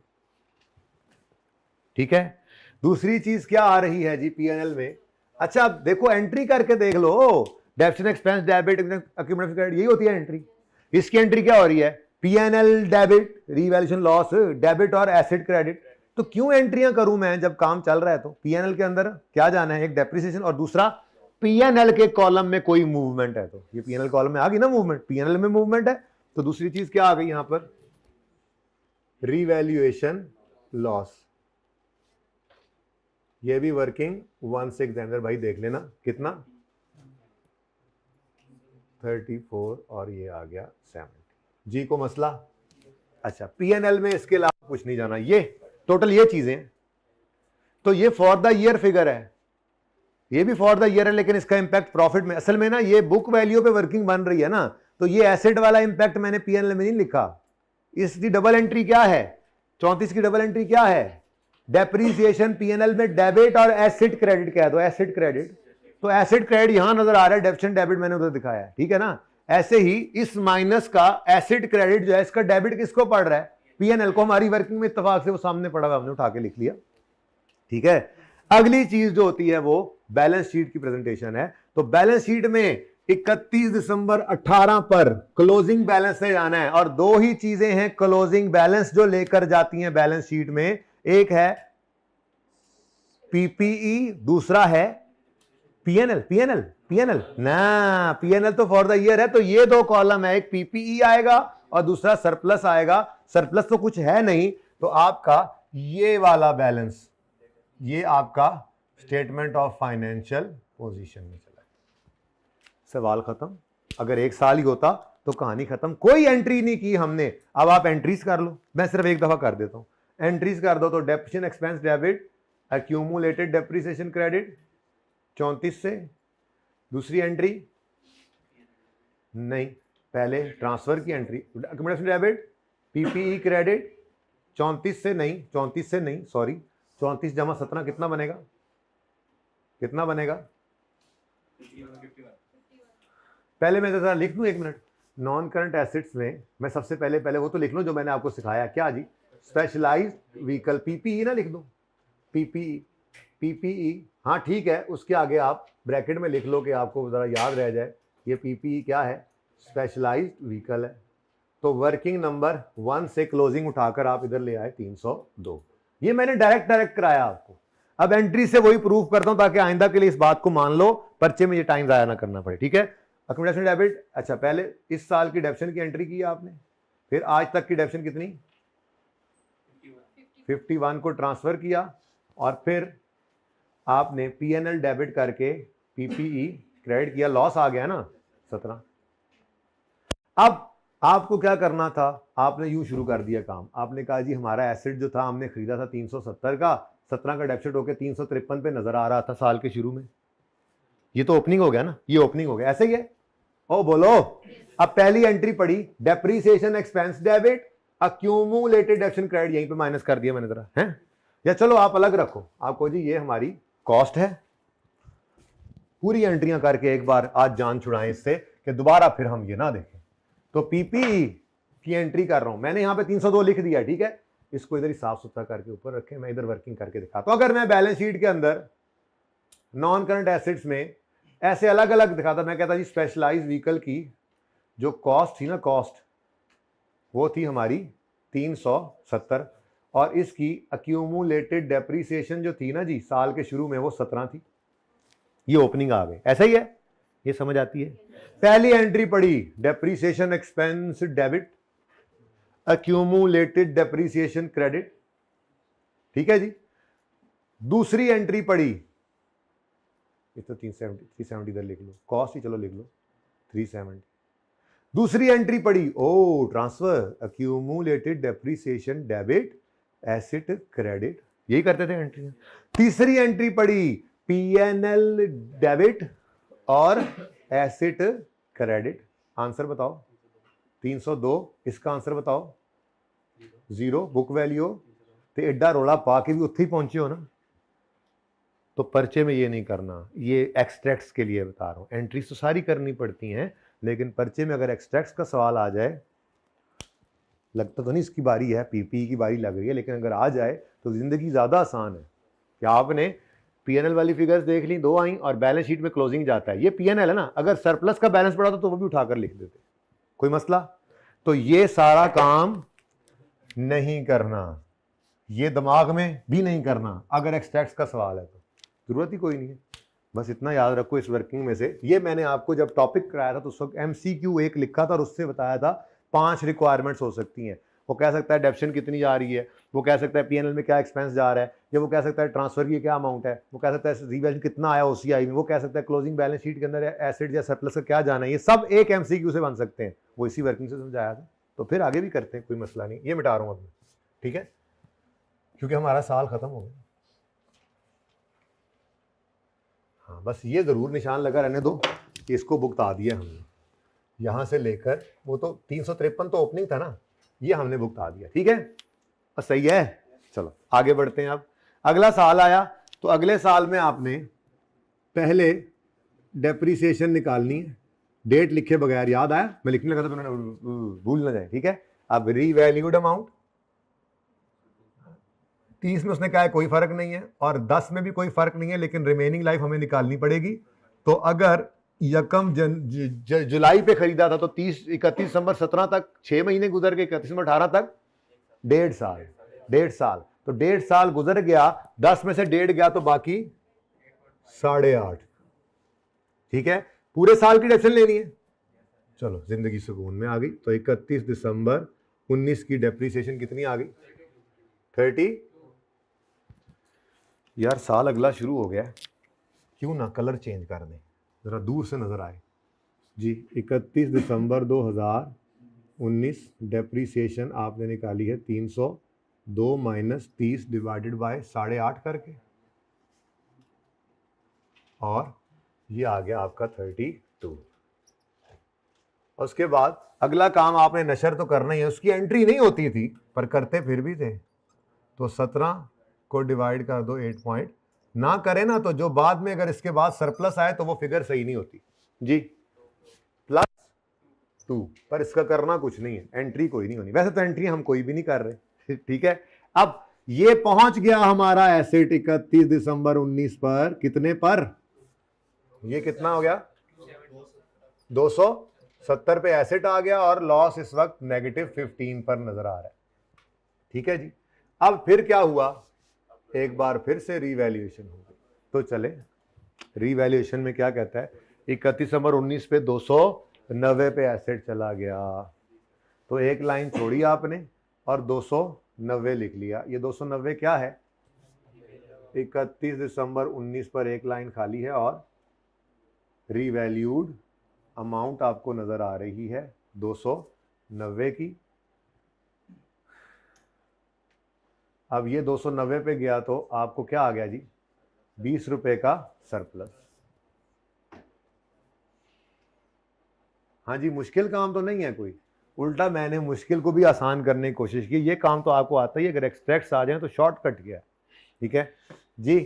ठीक है। दूसरी चीज क्या आ रही है जी पीएनएल में? अच्छा देखो एंट्री करके देख लो, debit expense debit accumulated credit, यही होती है एंट्री। इसकी एंट्री क्या हो रही है? PNL debit, revaluation loss, debit और एसेट क्रेडिट। तो क्यों एंट्रियां करूं मैं जब काम चल रहा है? तो पीएनएल के अंदर क्या जाना है? एक डेप्रिसिएशन और दूसरा पीएनएल के कॉलम में कोई मूवमेंट है। तो ये पीएनएल कॉलम में आ गई ना मूवमेंट, पीएनएल में मूवमेंट है। तो दूसरी चीज क्या आ गई यहां पर? Revaluation loss. ये भी वर्किंग 1/6 के अंदर भाई देख लेना कितना, 34 और ये आ गया 70 जी को मसला। अच्छा पीएनएल में इसके अलावा कुछ नहीं जाना, ये टोटल ये चीजें। तो ये फॉर द ईयर फिगर है, ये भी फॉर द ईयर है, लेकिन इसका इंपैक्ट प्रॉफिट में, असल में ना ये बुक वैल्यू पे वर्किंग बन रही है ना, तो ये एसेट वाला इंपैक्ट मैंने पीएनएल में नहीं लिखा। इसकी डबल एंट्री क्या है? 34 की डबल एंट्री क्या है? डेप्रीसिएशन पीएनएल में डेबिट और एसेट क्रेडिट कह दो, एसेट क्रेडिट। तो एसेट क्रेडिट यहां नजर आ रहा है, डेबिट डेबिट मैंने उधर दिखाया है, ठीक है ना। ऐसे ही इस माइनस का एसेट क्रेडिट जो है, इसका डेबिट किसको पड़ रहा है? पीएनएल को। हमारी वर्किंग में इत्तेफाक से वो सामने पड़ा हुआ, हमने उठा के लिख लिया, ठीक है। अगली चीज जो होती है वो बैलेंस शीट की प्रेजेंटेशन है। तो बैलेंस शीट में 31 दिसंबर 18 पर क्लोजिंग बैलेंस से जाना है, और दो ही चीजें हैं क्लोजिंग बैलेंस जो लेकर जाती हैं बैलेंस शीट में, एक है पीपीई, दूसरा है पीएनएल। पीएनएल पीएनएल ना, पीएनएल तो फॉर द ईयर है। तो ये दो कॉलम है, एक पीपीई आएगा और दूसरा सरप्लस आएगा। सरप्लस तो कुछ है नहीं, तो आपका ये वाला बैलेंस, ये आपका स्टेटमेंट ऑफ फाइनेंशियल पोजीशन में चला। सवाल खत्म। अगर एक साल ही होता तो कहानी खत्म, कोई एंट्री नहीं की हमने। अब आप एंट्रीज कर लो, मैं सिर्फ एक दफा कर देता हूं, एंट्रीज कर दो। तो depreciation expense debit, accumulated depreciation credit 34 से। दूसरी एंट्री नहीं, पहले ट्रांसफर की entry, accumulation debit PPE credit 34 से नहीं, 34 से नहीं, सॉरी, 34 जमा 17 कितना बनेगा? कितना बनेगा? पहले मैं जरा लिख दूं, एक मिनट। नॉन करंट एसेट्स में मैं सबसे पहले वो तो लिख लूं जो मैंने आपको सिखाया। क्या जी? स्पेशलाइज्ड व्हीकल, पीपीई ना लिख दूं, पीपीई, पीपीई, हाँ ठीक है। उसके आगे आप ब्रैकेट में लिख लो कि आपको जरा याद रह जाए, ये पीपीई क्या है? स्पेशलाइज्ड व्हीकल है। तो वर्किंग नंबर 1 से क्लोजिंग उठाकर आप इधर ले आए 302। ये मैंने डायरेक्ट कराया आपको। अब एंट्री से वही प्रूफ करता हूं ताकि आइंदा के लिए इस बात को मान लो, पर्चे में ये टाइम जाया ना करना पड़े, ठीक है। एक्यूमुलेशन डेबिट, अच्छा पहले इस साल की डेप्शन की एंट्री की आपने, फिर आज तक की डेप्शन कितनी? 51 को ट्रांसफर किया, और फिर आपने पीएनएल डेबिट करके पीपीई क्रेडिट किया, लॉस आ गया ना 17। अब आपको क्या करना था? आपने यूं शुरू कर दिया काम। आपने कहा जी हमारा एसेट जो था हमने खरीदा था 370 का, 17 का डेबिट होकर 353 पे नजर आ रहा था साल के शुरू में। ये तो ओपनिंग हो गया ना, ये ओपनिंग हो गया, ऐसे ही है। ओ बोलो। अब पहली एंट्री पड़ी depreciation expense debit, accumulated debit credit, यहीं पे माइनस कर दिया मैंने जरा, है। या चलो आप अलग रखो, आपको जी ये हमारी कॉस्ट है। पूरी एंट्रियां करके एक बार आज जान छुड़ाएं इससे कि दोबारा फिर हम ये ना देखें। तो पीपीई की एंट्री कर रहा हूं मैंने, यहां पे 302 लिख दिया, ठीक है। इसको इधर ही साफ सुथरा करके ऊपर रखें, मैं इधर वर्किंग करके दिखाता हूं। अगर मैं बैलेंस शीट के अंदर नॉन करंट एसेट्स में ऐसे अलग अलग दिखाता, मैं कहता जी स्पेशलाइज्ड व्हीकल की जो कॉस्ट थी ना, कॉस्ट वो थी हमारी 370, और इसकी एक्यूमुलेटेड डेप्रीसिएशन जो थी ना जी साल के शुरू में, वो 17 थी। ये ओपनिंग आ गई, ऐसा ही है, ये समझ आती है। पहली एंट्री पड़ी depreciation expense debit, accumulated depreciation credit, ठीक है जी। दूसरी एंट्री पड़ी, ये तो 370 इधर लिख लो, कॉस्ट ही चलो लिख लो 370। दूसरी एंट्री पड़ी ओ transfer, accumulated depreciation debit, asset credit, यही करते थे एंट्री। तीसरी एंट्री पड़ी पीएनएल डेबिट और एसेट क्रेडिट। आंसर बताओ 302, इसका आंसर बताओ 0, बुक वैल्यू। तो एडा रोला पा के भी उत्थे ही पहुंचे हो ना। तो पर्चे में ये नहीं करना, ये एक्सट्रैक्ट्स के लिए बता रहा हूँ। एंट्रीज तो सारी करनी पड़ती हैं, लेकिन पर्चे में अगर एक्सट्रैक्ट्स का सवाल आ जाए, लगता तो नहीं इसकी बारी है, पीपी की बारी लग रही है, लेकिन अगर आ जाए तो जिंदगी ज़्यादा आसान है कि आपने पीएनएल वाली फिगर्स देख ली, 2 आई और बैलेंस शीट में क्लोजिंग जाता है, ये पीएनएल है ना, अगर सरप्लस का बैलेंस पड़ा तो वो भी उठाकर लिख देते, कोई मसला। तो ये सारा काम नहीं करना, ये दिमाग में भी नहीं करना अगर एक्सट्रैक्ट्स का सवाल है तो, जरूरत ही कोई नहीं है। बस इतना याद रखो इस वर्किंग में से। ये मैंने आपको जब टॉपिक कराया था तो उस वक्त MCQ 1 लिखा था और उससे बताया था 5 रिक्वायरमेंट्स हो सकती हैं। वो कह सकता है डेप्शन कितनी जा रही है, वो कह सकता है पीएनएल में क्या एक्सपेंस जा रहा है, या वो कह सकता है ट्रांसफर की क्या अमाउंट है, वो कह सकता है रिवैल्यूएशन कितना आया ओसीआई में, वो कह सकता है क्लोजिंग बैलेंस शीट के अंदर एसेट या सरप्लस का क्या जाना है। ये सब एक MCQ से बन सकते हैं, वो इसी वर्किंग से समझाया था। तो फिर आगे भी करते हैं, कोई मसला नहीं। ये मिटा रहा हूँ अब, ठीक है, क्योंकि हमारा साल खत्म हो गया। हाँ, बस ये जरूर निशान लगा रहने दो कि इसको भुगता दिया हमने, यहां से लेकर वो तो 353 तो ओपनिंग था ना, ये हमने भुगता दिया, ठीक है, बस सही है। चलो आगे बढ़ते हैं। अब अगला साल आया तो अगले साल में आपने पहले डेप्रीसिएशन निकालनी है, डेट लिखे बगैर, याद आया मैं लिखने लगा था तो भूल ना जाए, ठीक है। अब रीवैल्यूड अमाउंट 30 में उसने कहा है कोई फर्क नहीं है, और 10 में भी कोई फर्क नहीं है, लेकिन रिमेनिंग लाइफ हमें निकालनी पड़ेगी। तो अगर यकम जुलाई पे खरीदा था तो 31 दिसंबर 17 तक 6 महीने गुजर गए, 31 दिसंबर 18 तक 1.5 साल, 1.5 साल, तो 1.5 साल गुजर गया, 10 में से 1.5 गया तो बाकी 8.5, ठीक है। पूरे साल की डेप्शन लेनी है, चलो जिंदगी सुकून में आ गई। तो 31 दिसंबर 19 की डेप्रीसिएशन कितनी आ गई, 30। यार साल अगला शुरू हो गया, क्यों ना कलर चेंज कर दें, जरा दूर से नजर आए जी। 31 दिसंबर 2019 डेप्रीसिएशन आपने निकाली है 302 माइनस 30 डिवाइडेड बाय 8.5 करके, और ये आ गया आपका 32। उसके बाद अगला काम आपने नशर तो करना ही है, उसकी एंट्री नहीं होती थी पर करते फिर भी थे। तो 17 को डिवाइड कर दो 8 पॉइंट, ना करे ना तो जो बाद में अगर इसके बाद सरप्लस आए तो वो फिगर सही नहीं होती जी, +2, पर इसका करना कुछ नहीं है, एंट्री कोई नहीं होनी। वैसे तो एंट्री हम कोई भी नहीं कर रहे, ठीक है। अब ये पहुंच गया हमारा एसेट 31 दिसंबर 19 पर, कितने पर, ये कितना हो गया, 270 पे एसेट आ गया, और लॉस इस वक्त -15 पर नजर आ रहा है, ठीक है जी। अब फिर क्या हुआ, एक बार फिर से रीवैल्यूएशन हो गई। तो चले रीवैल्यूएशन में क्या कहता है, 31 दिसंबर 19 पे 290 पे एसेट चला गया, तो एक लाइन छोड़ी आपने और 290 लिख लिया। ये 290 क्या है, 31 दिसंबर 19 पर एक लाइन खाली है और रीवैल्यूड अमाउंट आपको नजर आ रही है 290 की। अब ये 290 पे गया तो आपको क्या आ गया जी, 20 रुपए का सरप्लस। हाँ जी, मुश्किल काम तो नहीं है कोई, उल्टा मैंने मुश्किल को भी आसान करने की कोशिश की। ये काम तो आपको आता ही है, अगर एक्सट्रैक्ट्स आ जाए तो शॉर्टकट गया, ठीक है जी।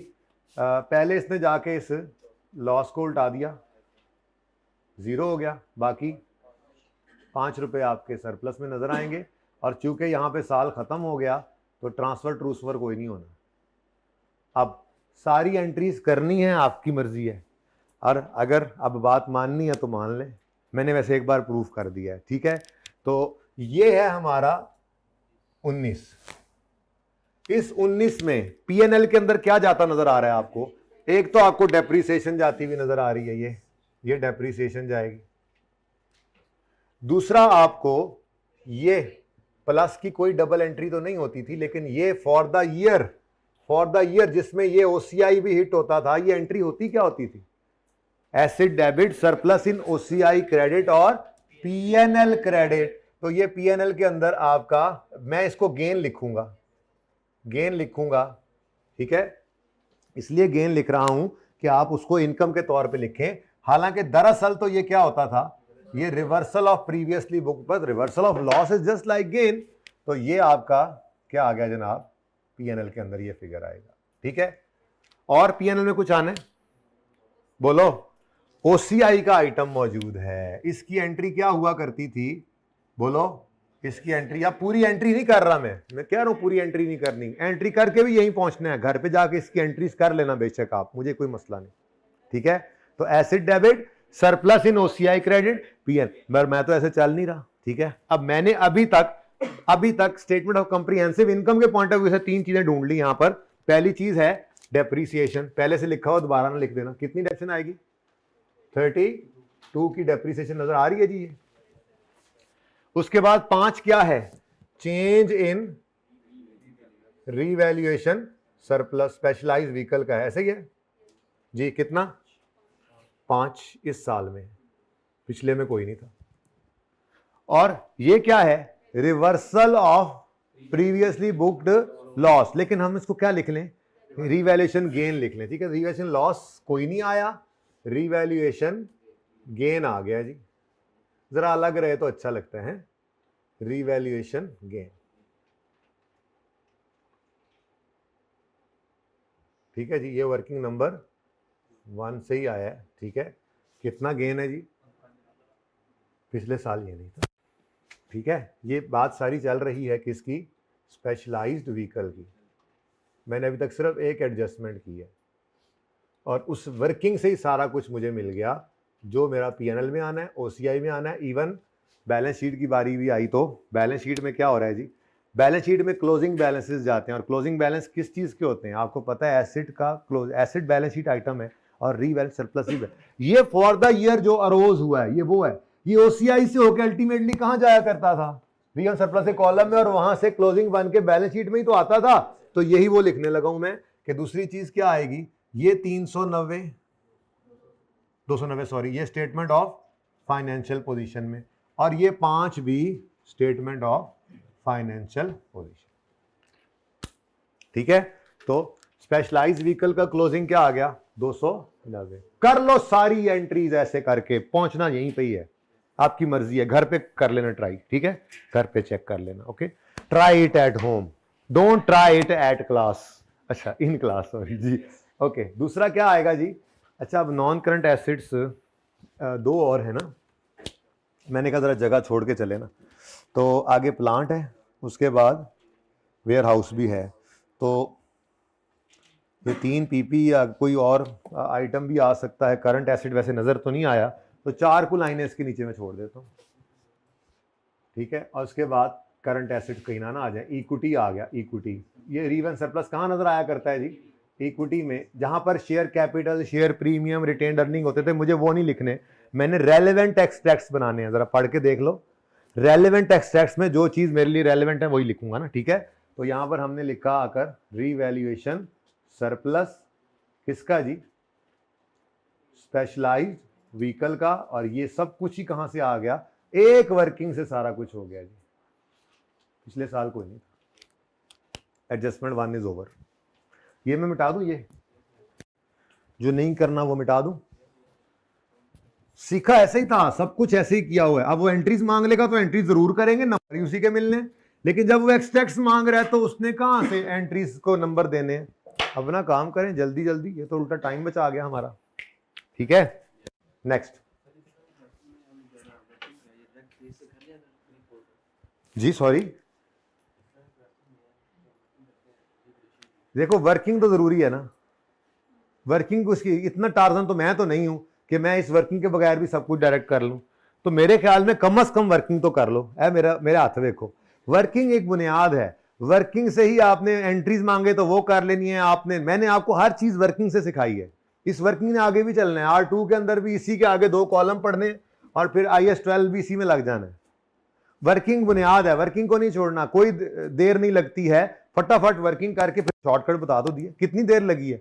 पहले इसने जाके इस लॉस को उल्टा दिया, 0 हो गया, बाकी 5 रुपए आपके सरप्लस में नजर आएंगे। और चूंकि यहाँ पे साल खत्म हो गया तो ट्रांसफर ट्रूसफर कोई नहीं होना। अब सारी एंट्रीज करनी है, आपकी मर्जी है, और अगर अब बात माननी है तो मान लें, मैंने वैसे एक बार प्रूफ कर दिया है, ठीक है। तो ये है हमारा 19। इस 19 में पीएनएल के अंदर क्या जाता नजर आ रहा है आपको, एक तो आपको डेप्रीसिएशन जाती हुई नजर आ रही है, ये डेप्रीसिएशन जाएगी। दूसरा आपको ये प्लस की कोई डबल एंट्री तो नहीं होती थी, लेकिन ये फॉर द ईयर जिसमें ये ओसीआई भी हिट होता था, ये एंट्री होती क्या होती थी, एसिड डेबिट सरप्लस इन ओसीआई क्रेडिट और पीएनएल क्रेडिट। तो ये पीएनएल के अंदर आपका, मैं इसको गेन लिखूंगा, ठीक है, इसलिए गेन लिख रहा हूं कि आप उसको इनकम के तौर पे लिखें। हालांकि दरअसल तो ये क्या होता था, ये रिवर्सल ऑफ प्रीवियसली बुक, पर reversal of loss is just like gain. तो ये आपका क्या आ गया जनाब, पीएनएल के अंदर ये फिगर आएगा, ठीक है। और पीएनएल में कुछ आना है, बोलो। ओसीआई का आइटम मौजूद है, इसकी एंट्री क्या हुआ करती थी, बोलो। इसकी एंट्री, अब पूरी एंट्री नहीं कर रहा मैं कह रहा हूं पूरी एंट्री नहीं करनी, एंट्री करके भी यहीं पहुंचना है, घर पे जाके इसकी एंट्रीज कर लेना बेशक आप, मुझे कोई मसला नहीं, ठीक है। तो एसिड डेबिट, सरप्लस इन ओसीआई क्रेडिट, पीएन, मैं तो ऐसे चल नहीं रहा, ठीक है। अब मैंने अभी तक स्टेटमेंट ऑफ कॉम्प्रिहेंसिव इनकम के पॉइंट ऑफ व्यू से 3 चीजें ढूंढ ली। यहां पर पहली चीज है डेप्रीसिएशन, पहले से लिखा हुआ दोबारा ना लिख देना, कितनी डेप्रिसिएशन आएगी, 32 की डेप्रीसिएशन नजर आ रही है जी ये। उसके बाद 5 क्या है, change in revaluation surplus, specialised vehicle का है, ऐसे ही है जी, कितना 5 इस साल में, पिछले में कोई नहीं था। और ये क्या है, reversal of previously booked loss, लेकिन हम इसको क्या लिख लें, रीवैल्यूएशन गेन लिख लें, ठीक है। रीवैल्यूएशन लॉस कोई नहीं आया, रीवैल्यूएशन गेन आ गया जी, जरा अलग रहे तो अच्छा लगता है, रीवैल्यूएशन गेन, ठीक है जी। ये वर्किंग नंबर 1 से ही आया है, ठीक है। कितना गेन है जी, पिछले साल ये नहीं था, ठीक है। ये बात सारी चल रही है किसकी, स्पेशलाइज्ड व्हीकल की। मैंने अभी तक सिर्फ एक एडजस्टमेंट की है और उस वर्किंग से ही सारा कुछ मुझे मिल गया, जो मेरा पीएनएल में आना है, ओसीआई में आना है। इवन बैलेंस शीट की बारी भी आई तो बैलेंस शीट में क्या हो रहा है जी, बैलेंस शीट में क्लोजिंग बैलेंसेस जाते हैं, और क्लोजिंग बैलेंस किस चीज के होते हैं आपको पता है, एसिड का close, acid balance sheet item है, और रीवैल्यू सरप्लस ये फॉर द ईयर जो अरोज हुआ है, ये वो है, ये ओसीआई से होकर अल्टीमेटली कहां जाया करता था, रीवैल्यू सरप्लस के कॉलम में, और वहां से क्लोजिंग बन के बैलेंस शीट में ही तो आता था। तो यही वो लिखने लगा हूं मैं कि दूसरी चीज क्या आएगी, ये 290 सॉरी, ये स्टेटमेंट ऑफ फाइनेंशियल पोजीशन में, और ये 5 भी स्टेटमेंट ऑफ फाइनेंशियल पोजीशन, ठीक है। तो स्पेशलाइज्ड व्हीकल का क्लोजिंग क्या आ गया, 290। कर लो सारी एंट्रीज ऐसे करके, पहुंचना यहीं पे ही है, आपकी मर्जी है, घर पे कर लेना ट्राई, ठीक है, घर पे चेक कर लेना, okay. Try it at home, don't try it at class, अच्छा इन क्लास, सॉरी जी, ओके। दूसरा क्या आएगा जी, अच्छा अब नॉन करंट एसिड्स 2 और है ना, मैंने कहा जरा जगह छोड़ के चले ना, तो आगे प्लांट है, उसके बाद वेयर हाउस भी है, तो ये 3 पीपी या कोई और आइटम भी आ सकता है। करंट एसिड वैसे नजर तो नहीं आया, तो 4 को लाइनें इसके नीचे में छोड़ देता हूँ, ठीक है। और उसके बाद करंट एसिड कहीं ना आ जाए, इक्विटी आ गया, इक्विटी, ये रीवन सरप्लस कहाँ नजर आया करता है जी, इक्विटी में, जहां पर share capital, share premium, retained earning होते थे, मुझे वो नहीं लिखने, मैंने रेलेवेंट एक्सट्रैक्ट्स बनाने हैं, जरा पढ़ के देख लो, रेलेवेंट एक्सट्रैक्ट्स में जो चीज मेरे लिए रेलेवेंट है वही लिखूंगा ना, ठीक है। तो यहां पर हमने लिखा आकर रीवैल्यूएशन सरप्लस किसका जी, स्पेशलाइज्ड व्हीकल का, और ये सब कुछ ही कहां से आ गया, एक वर्किंग से सारा कुछ हो गया जी, पिछले साल कोई नहीं था। एडजस्टमेंट 1 इज ओवर, ये मैं मिटा दूं, ये जो नहीं करना वो मिटा दूं, सीखा ऐसे ही था, सब कुछ ऐसे ही किया हुआ है। अब वो एंट्रीज मांग लेगा तो एंट्रीज जरूर करेंगे, नंबर उसी के मिलने, लेकिन जब वो एक्सट्रैक्ट्स मांग रहा है तो उसने कहां से एंट्रीज को नंबर देने हैं। अपना काम करें जल्दी जल्दी, ये तो उल्टा टाइम बचा गया हमारा, ठीक है। नेक्स्ट जी, सॉरी, देखो वर्किंग तो जरूरी है ना, वर्किंग उसकी, इतना टार्जन तो मैं तो नहीं हूं कि मैं इस वर्किंग के बगैर भी सब कुछ डायरेक्ट कर लूं, तो मेरे ख्याल में कम से कम वर्किंग तो कर लो, है मेरे हाथ देखो, वर्किंग एक बुनियाद है, वर्किंग से ही आपने एंट्रीज मांगे तो वो कर लेनी है आपने, मैंने आपको हर चीज वर्किंग से सिखाई है, इस वर्किंग ने आगे भी चलना है, R2 के अंदर भी इसी के आगे 2 कॉलम पढ़ने, और फिर IS12 भी इसी में लग जाना है। वर्किंग बुनियाद है, वर्किंग को नहीं छोड़ना, कोई देर नहीं लगती है, फटाफट वर्किंग करके फिर शॉर्टकट बता दो दिए, कितनी देर लगी है,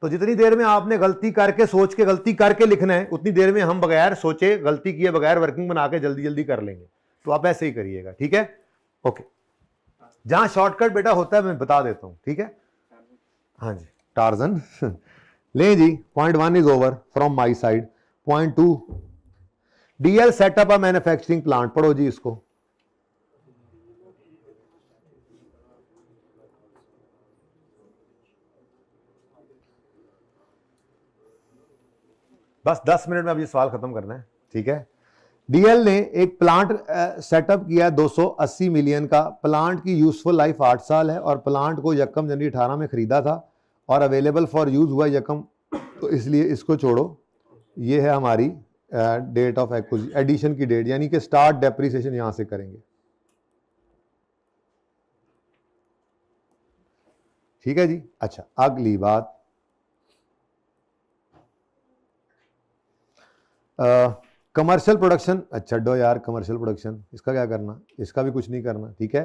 तो जितनी देर में आपने गलती करके सोच के गलती करके लिखना है, उतनी देर में हम बगैर सोचे गलती किए बगैर वर्किंग बना के जल्दी जल्दी कर लेंगे, तो आप ऐसे ही करिएगा, ठीक है, ओके। जहां शॉर्टकट बेटा होता है मैं बता देता हूं, ठीक है, हाँ जी, टार्जन ले जी, point 1 is over from my side. Point 2, DL setup a manufacturing plant, पढ़ो जी इसको, बस 10 मिनट में अब ये सवाल खत्म करना है, ठीक है। डीएल ने एक प्लांट सेटअप किया 280 मिलियन का। प्लांट की यूजफुल लाइफ 8 साल है और प्लांट को यकम जनवरी 18 में खरीदा था और अवेलेबल फॉर यूज हुआ यकम, तो इसलिए इसको छोड़ो। ये है हमारी डेट ऑफ एडिशन की डेट, यानी कि स्टार्ट डेप्रिसिएशन यहां से करेंगे, ठीक है जी। अच्छा, अगली बात, कमर्शियल प्रोडक्शन। अच्छा डो यार, कमर्शियल प्रोडक्शन इसका क्या करना, इसका भी कुछ नहीं करना, ठीक है।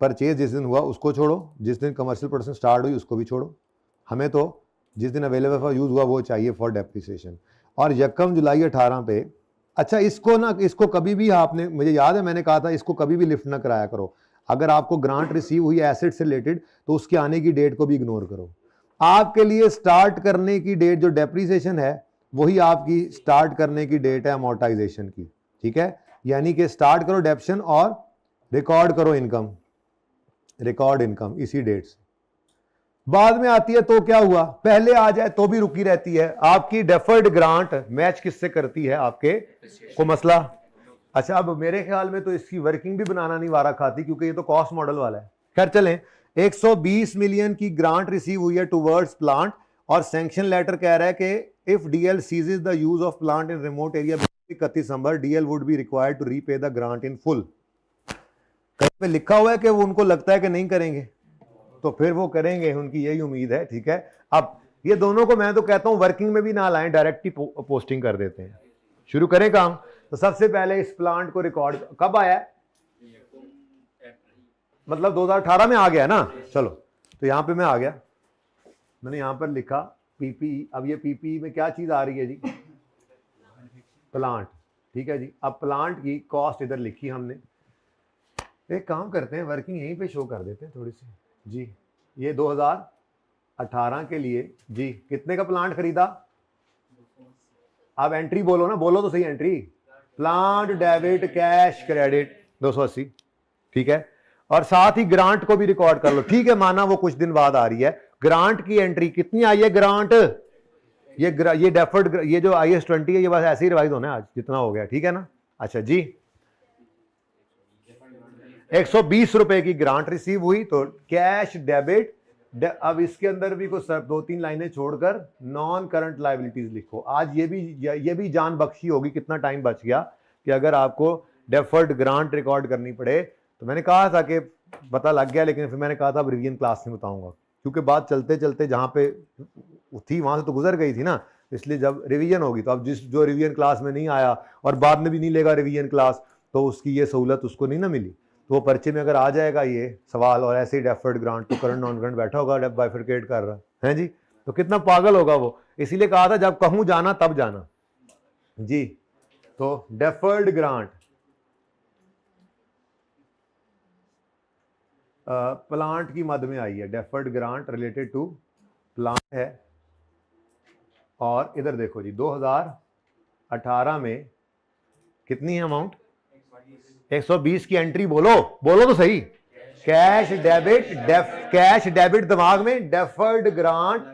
परचेज जिस दिन हुआ उसको छोड़ो, जिस दिन कमर्शियल प्रोडक्शन स्टार्ट हुई उसको भी छोड़ो। हमें तो जिस दिन अवेलेबल फॉर यूज हुआ वो चाहिए फॉर डेप्रिसिएशन। और यकम जुलाई 18 पे, अच्छा इसको ना, इसको कभी भी आपने, मुझे याद है मैंने कहा था इसको कभी भी लिफ्ट ना कराया करो। अगर आपको ग्रांट रिसीव हुई एसेट से रिलेटेड तो उसके आने की डेट को भी इग्नोर करो। आपके लिए स्टार्ट करने की डेट जो डेप्रिसिएशन है वही आपकी स्टार्ट करने की डेट है अमोर्टाइजेशन की, ठीक है। यानी कि स्टार्ट करो डेप्शन और रिकॉर्ड करो इनकम, रिकॉर्ड इनकम इसी डेट से। बाद में आती है तो क्या हुआ, पहले आ जाए तो भी रुकी रहती है। आपकी डेफर्ड ग्रांट मैच किससे करती है, आपके को मसला। अच्छा, अब मेरे ख्याल में तो इसकी वर्किंग भी बनाना नहीं वारा खाती क्योंकि ये तो कॉस्ट मॉडल वाला है। खैर चलें, 120 मिलियन की ग्रांट रिसीव हुई है टुवर्ड्स प्लांट और सैंक्शन लेटर कह रहा है कि if DL ceases the use of plant in remote area 31 December, DL would be required to repay the grant in full. कहीं पे लिखा हुआ है कि वो उनको लगता है कि नहीं करेंगे, तो फिर वो करेंगे, उनकी यही उम्मीद है, ठीक है। अब ये दोनों को मैं तो कहता हूं वर्किंग में भी ना लाएं, डायरेक्ट ही पोस्टिंग कर देते हैं, शुरू करें काम। तो सबसे पहले इस प्लांट को रिकॉर्ड कब आया है, मतलब 2018 में आ गया ना। चलो तो यहां पे मैं आ गया, मैंने यहां पर लिखा पीपी। अब ये पीपी में क्या चीज आ रही है जी, प्लांट, ठीक है जी। अब प्लांट की कॉस्ट इधर लिखी हमने। एक काम करते हैं, वर्किंग यहीं पे शो कर देते हैं थोड़ी सी जी। ये 2018 के लिए जी कितने का प्लांट खरीदा, अब एंट्री बोलो ना, बोलो तो सही entry. Plant debit cash credit 280, ठीक है। और साथ ही ग्रांट को भी रिकॉर्ड कर लो, ठीक है। माना वो कुछ दिन बाद आ रही है, ग्रांट की एंट्री कितनी आई है, ग्रांट ये डेफर्ड, ये जो IAS 20 है ये बस ऐसे ही रिवाइज होना है आज जितना हो गया, ठीक है ना। अच्छा जी, 120 रुपए की ग्रांट रिसीव हुई तो कैश डेबिट। अब इसके अंदर भी कुछ 2-3 लाइनें छोड़कर नॉन करंट लायबिलिटीज लिखो। आज ये भी जान बख्शी होगी, कितना टाइम बच गया कि अगर आपको डेफर्ड ग्रांट रिकॉर्ड करनी पड़े। तो मैंने कहा था कि पता लग गया, लेकिन फिर मैंने कहा था अब रिवीजन क्लास में बताऊंगा, क्योंकि बात चलते चलते जहां पे थी वहां से तो गुजर गई थी ना। इसलिए जब रिवीजन होगी तो अब जो रिवीजन क्लास में नहीं आया और बाद में भी नहीं लेगा रिवीजन क्लास, तो उसकी ये सहूलत उसको नहीं ना मिली। तो वो पर्चे में अगर आ जाएगा ये सवाल और ऐसे ही डेफर्ड ग्रांट तो करंट नॉन करंट बैठा होगा, बाइफरकेट कर रहा है जी, तो कितना पागल होगा वो। इसीलिए कहा था जब कहूं जाना तब जाना जी। तो डेफर्ड ग्रांट प्लांट की मद में आई है, deferred grant related to plant है। और इधर देखो जी 2018 में कितनी है अमाउंट, 120 की एंट्री बोलो, बोलो तो सही। कैश डेबिट, कैश डेबिट दिमाग में, डेफर्ड ग्रांट।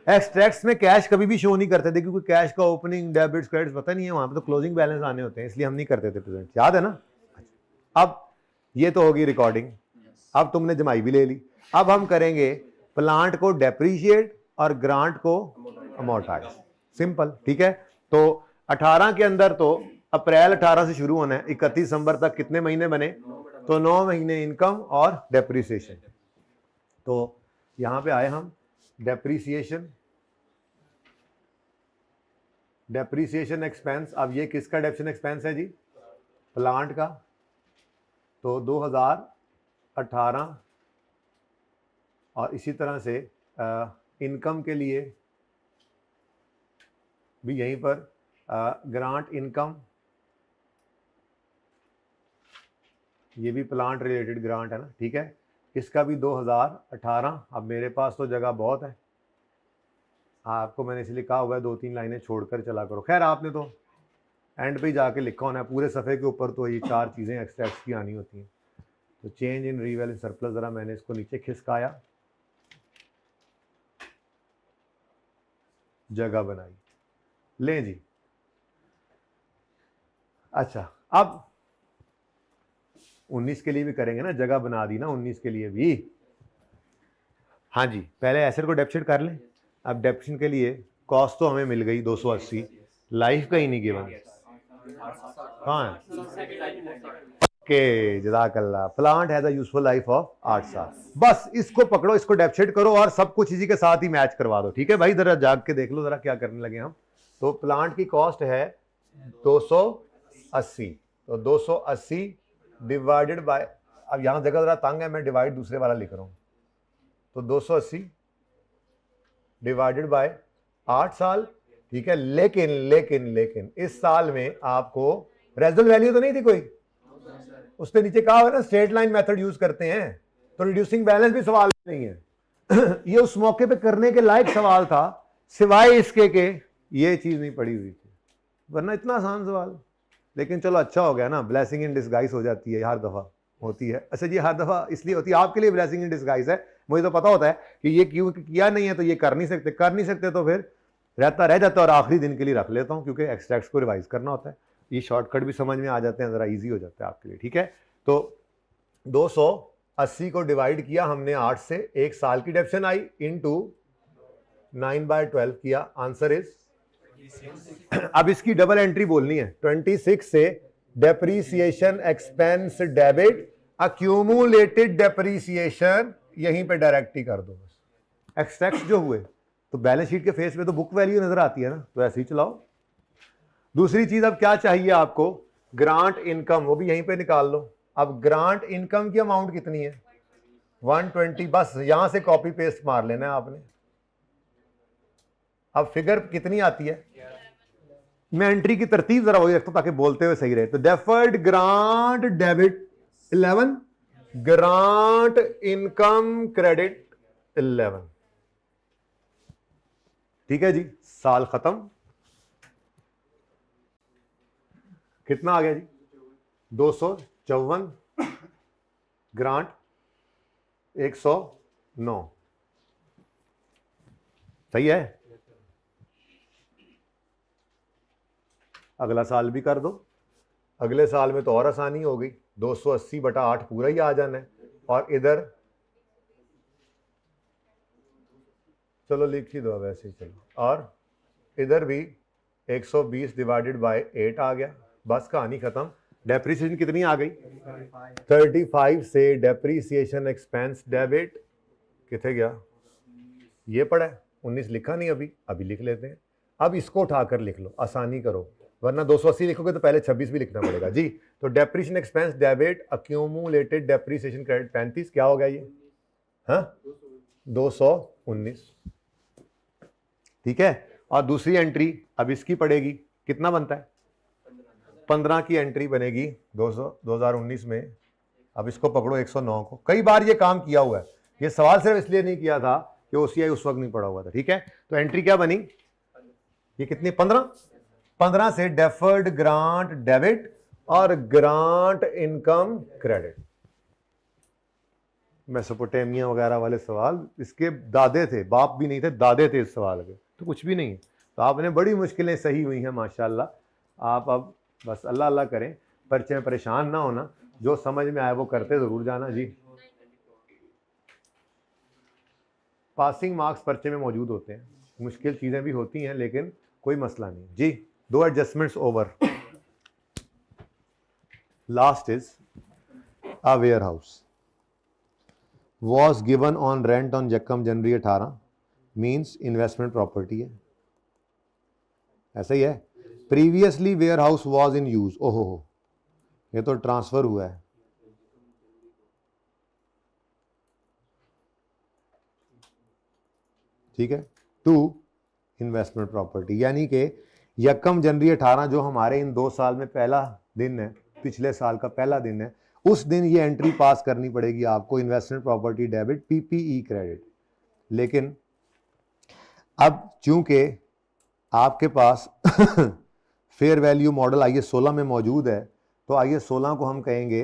एक्सट्रैक्ट्स में कैश कभी भी शो नहीं करते थे क्योंकि कैश का ओपनिंग डेबिट्स क्रेडिट्स पता नहीं है, वहां पे तो क्लोजिंग बैलेंस आने होते हैं, इसलिए हम नहीं करते थे प्रेजेंट, याद है ना। अब ये तो होगी रिकॉर्डिंग, अब तुमने जमाई भी ले ली। अब हम करेंगे प्लांट को डेप्रीशिएट और ग्रांट को अमोर्टाइज, सिंपल, ठीक है। तो 18 के अंदर तो अप्रैल 18 से शुरू होना है, 31 दिसंबर तक कितने महीने बने, तो 9 महीने इनकम और डेप्रीसिएशन। तो यहां पे आए हम, डेप्रीसिएशन, डेप्रीसिएशन एक्सपेंस। अब ये किसका डेप्रिसिएशन एक्सपेंस है जी, प्लांट का। तो 2018 और इसी तरह से इनकम के लिए भी यहीं पर ग्रांट इनकम, ये भी प्लांट रिलेटेड ग्रांट है ना, ठीक है। इसका भी 2018। अब मेरे पास तो जगह बहुत है, आपको मैंने इसलिए कहा हुआ है 2-3 लाइनें छोड़कर चला करो। खैर आपने तो एंड पे ही जाके लिखा होना है, पूरे सफ़े के ऊपर तो ये 4 चीज़ें एक्सट्रैक्ट की आनी होती हैं। तो चेंज इन रीवैल्यू सरप्लस, ज़रा मैंने इसको नीचे खिसकाया, जगह बनाई। लें जी। अच्छा, अब 19 के लिए भी करेंगे ना, जगह बना दी ना 19 के लिए भी। हाँ जी, पहले एसेट को डेप्ट कर लें। अब डेप्शन के लिए कॉस्ट तो हमें मिल गई 280, लाइफ का ही नहीं गिवन, कहाँ है? ओके, जज़ाकल्लाह। Plant has a useful life of 8 साल। बस इसको पकड़ो, इसको डेप्ट करो और सब कुछ इसी के साथ ही मैच करवा दो। ठीक है भाई, जरा जाग के देख लो जरा क्या करने लगे हम। तो प्लांट की कॉस्ट है 280, तो 280 डिवाइडेड बाय, अब यहां जगह जरा तंग है, मैं डिवाइड दूसरे वाला लिख रहा हूं, तो 280 डिवाइडेड बाय 8 साल। ठीक है, लेकिन लेकिन लेकिन इस साल में आपको रेजल वैल्यू तो नहीं थी कोई, उसके नीचे कहा हुआ ना स्ट्रेट लाइन मेथड यूज करते हैं, तो रिड्यूसिंग बैलेंस भी सवाल नहीं है। ये उस मौके पे करने के लायक सवाल था, सिवाय इसके के ये चीज नहीं पड़ी हुई थी, वरना इतना आसान सवाल। लेकिन चलो अच्छा हो गया ना, ब्लेसिंग इन डिस्गाइज हो जाती है, हर दफा होती है। अच्छा जी, हर दफा इसलिए होती है आपके लिए ब्लेसिंग इन डिस्गाइज है, मुझे तो पता होता है कि ये क्यों किया नहीं है, तो ये कर नहीं सकते तो फिर रहता रह जाता है, और आखिरी दिन के लिए रख लेता हूं क्योंकि एक्सट्रैक्ट्स को रिवाइज करना होता है। ये शॉर्टकट भी समझ में आ जाते हैं, जरा इजी हो जाता है आपके लिए। ठीक है, तो 280 को डिवाइड किया हमने 8 से, एक साल की डेप्शन आई, इनटू 9/12 किया, आंसर इज। अब इसकी डबल एंट्री बोलनी है, 26 से depreciation expense debit, accumulated depreciation यहीं पे डायरेक्ट ही कर दो बस। एक्सट्रैक्ट्स जो हुए तो बैलेंस शीट के फेस पे तो बुक वैल्यू नजर आती है ना, तो ऐसे ही चलाओ। दूसरी चीज अब क्या चाहिए आपको, ग्रांट इनकम, वो भी यहीं पे निकाल लो। अब ग्रांट इनकम की अमाउंट कितनी है, 120, बस यहां से कॉपी पेस्ट मार लेना है आपने। अब फिगर कितनी आती है, मैं एंट्री की तरतीब जरा वही रखता हूं ताकि बोलते हुए सही रहे। तो deferred grant debit 11, grant income credit 11। ठीक है जी, साल खत्म। कितना आ गया जी, 254, ग्रांट 109, सही है। अगला साल भी कर दो, अगले साल में तो और आसानी हो गई, 280/8 पूरा ही आ जाना है, और इधर चलो लिख ही दो वैसे ही, चलो, और इधर भी 120 डिवाइडेड बाय 8 आ गया, बस कहानी खत्म। डेप्रीसिएशन कितनी आ गई, 35 से डेप्रीसिएशन एक्सपेंस डेबिट कितने गया, ये पड़ा है, 19 लिखा नहीं अभी लिख लेते हैं। अब इसको उठाकर लिख लो, आसानी करो, वरना 280 लिखोगे तो पहले 26 भी लिखना पड़ेगा जी। तो depreciation expense debit accumulated depreciation credit 35, क्या हो गया ये, हाँ 219। ठीक है, और दूसरी एंट्री अब इसकी पड़ेगी, कितना बनता है, 15 की एंट्री बनेगी 2019 में। अब इसको पकड़ो 109 को, कई बार ये काम किया हुआ है, ये सवाल सिर्फ इसलिए नहीं किया था कि ओसीआई उस वक्त नहीं पड़ा हुआ था। ठीक है, तो एंट्री क्या बनी, ये कितनी, 15 से डेफर्ड ग्रांट डेबिट और ग्रांट इनकम क्रेडिट। मेसोपोटामिया वगैरह वाले सवाल इसके दादे थे, बाप भी नहीं थे, दादे थे इस सवाल के, तो कुछ भी नहीं है। तो आपने बड़ी मुश्किलें सही हुई हैं माशाल्लाह। आप अब बस अल्लाह अल्लाह करें, पर्चे में परेशान ना होना, जो समझ में आए वो करते जरूर जाना जी। पासिंग मार्क्स पर्चे में मौजूद होते हैं, मुश्किल चीजें भी होती हैं लेकिन कोई मसला नहीं जी। 2 adjustments over. Last is a ware was given on rent on यकम जनवरी 18, मीन्स इन्वेस्टमेंट प्रॉपर्टी है, ऐसा ही है। Previously ware was in use, ओहो हो, ये तो ट्रांसफर हुआ है। ठीक है, टू इन्वेस्टमेंट प्रॉपर्टी, यानी कि यकम जनवरी 18 जो हमारे इन 2 साल में पहला दिन है, पिछले साल का पहला दिन है, उस दिन ये एंट्री पास करनी पड़ेगी आपको, investment property debit PPE credit. लेकिन अब चूंकि आपके पास फेयर वैल्यू मॉडल IAS 16 में मौजूद है, तो IAS 16 को हम कहेंगे,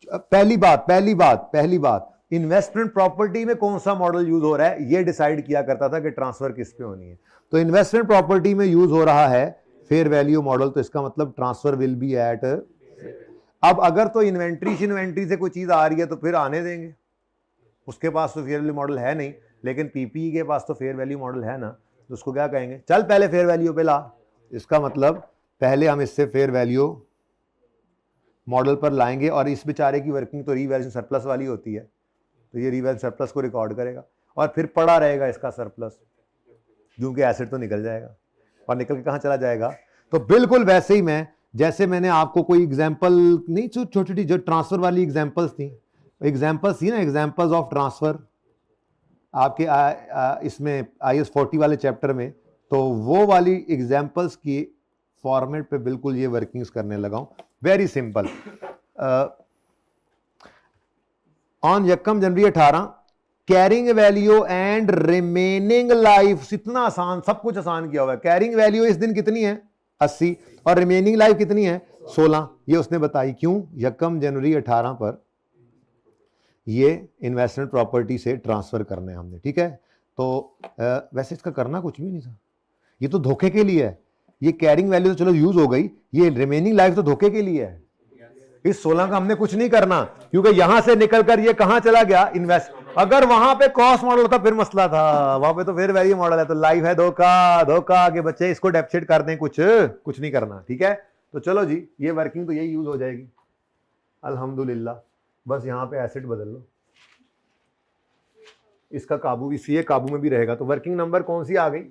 पहली बात इन्वेस्टमेंट प्रॉपर्टी में कौन सा मॉडल यूज हो रहा है ये डिसाइड किया करता था कि ट्रांसफर किस पे होनी है। तो इन्वेस्टमेंट प्रॉपर्टी में यूज हो रहा है फेयर वैल्यू मॉडल, तो इसका मतलब ट्रांसफर विल बी एट। अब अगर तो इन्वेंट्री से कोई चीज आ रही है तो फिर आने देंगे, उसके पास तो फेयर वैल्यू मॉडल है नहीं, लेकिन पीपीई के पास तो फेयर वैल्यू मॉडल है ना, तो उसको क्या कहेंगे, चल पहले फेयर वैल्यू पे ला। इसका मतलब पहले हम इससे फेयर वैल्यू मॉडल पर लाएंगे, और इस बेचारे की वर्किंग तो रीवैल्यूएशन सरप्लस वाली होती है, तो ये रीवैल्यूएशन सरप्लस को रिकॉर्ड करेगा और फिर पड़ा रहेगा इसका सरप्लस, क्योंकि एसेट तो निकल जाएगा, और निकल के कहाँ चला जाएगा। तो बिल्कुल वैसे ही मैं, जैसे मैंने आपको कोई एग्जाम्पल नहीं, छोटी छोटी जो ट्रांसफर वाली एग्जाम्पल्स थी ना, एग्जाम्पल्स ऑफ ट्रांसफर आपके इसमें IAS 40 वाले चैप्टर में, तो वो वाली एग्जाम्पल्स की फॉर्मेट पे बिल्कुल ये वर्किंग्स करने लगा हूं। Very simple. ऑन यकम जनवरी 18 carrying value and remaining life, इतना आसान, सब कुछ आसान किया हुआ है। कैरिंग वैल्यू इस दिन कितनी है 80, और रिमेनिंग लाइफ कितनी है 16, ये उसने बताई। क्यों, यकम जनवरी 18 पर ये इन्वेस्टमेंट प्रॉपर्टी से ट्रांसफर करने हमने, ठीक है। तो वैसे इसका करना कुछ भी नहीं था, ये तो धोखे के लिए है। ये कैरिंग वैल्यू तो चलो यूज हो गई, ये रिमेनिंग लाइफ तो धोखे के लिए है। इस 16 का हमने कुछ नहीं करना, क्योंकि यहां से निकलकर ये कहां चला गया, इन्वेस्ट। अगर वहां पे कॉस्ट मॉडल होता फिर मसला था, वहां पे तो फेयर वैल्यू मॉडल है, तो लाइफ है धोखा के बच्चे, इसको डेप्सिट कर दें, कुछ नहीं करना, ठीक है। तो चलो जी, ये वर्किंग तो यही यूज हो जाएगी अल्हम्दुलिल्लाह। बस यहां पे एसिड बदल लो, इसका काबू इसी काबू में भी रहेगा। तो वर्किंग नंबर कौन सी आ गई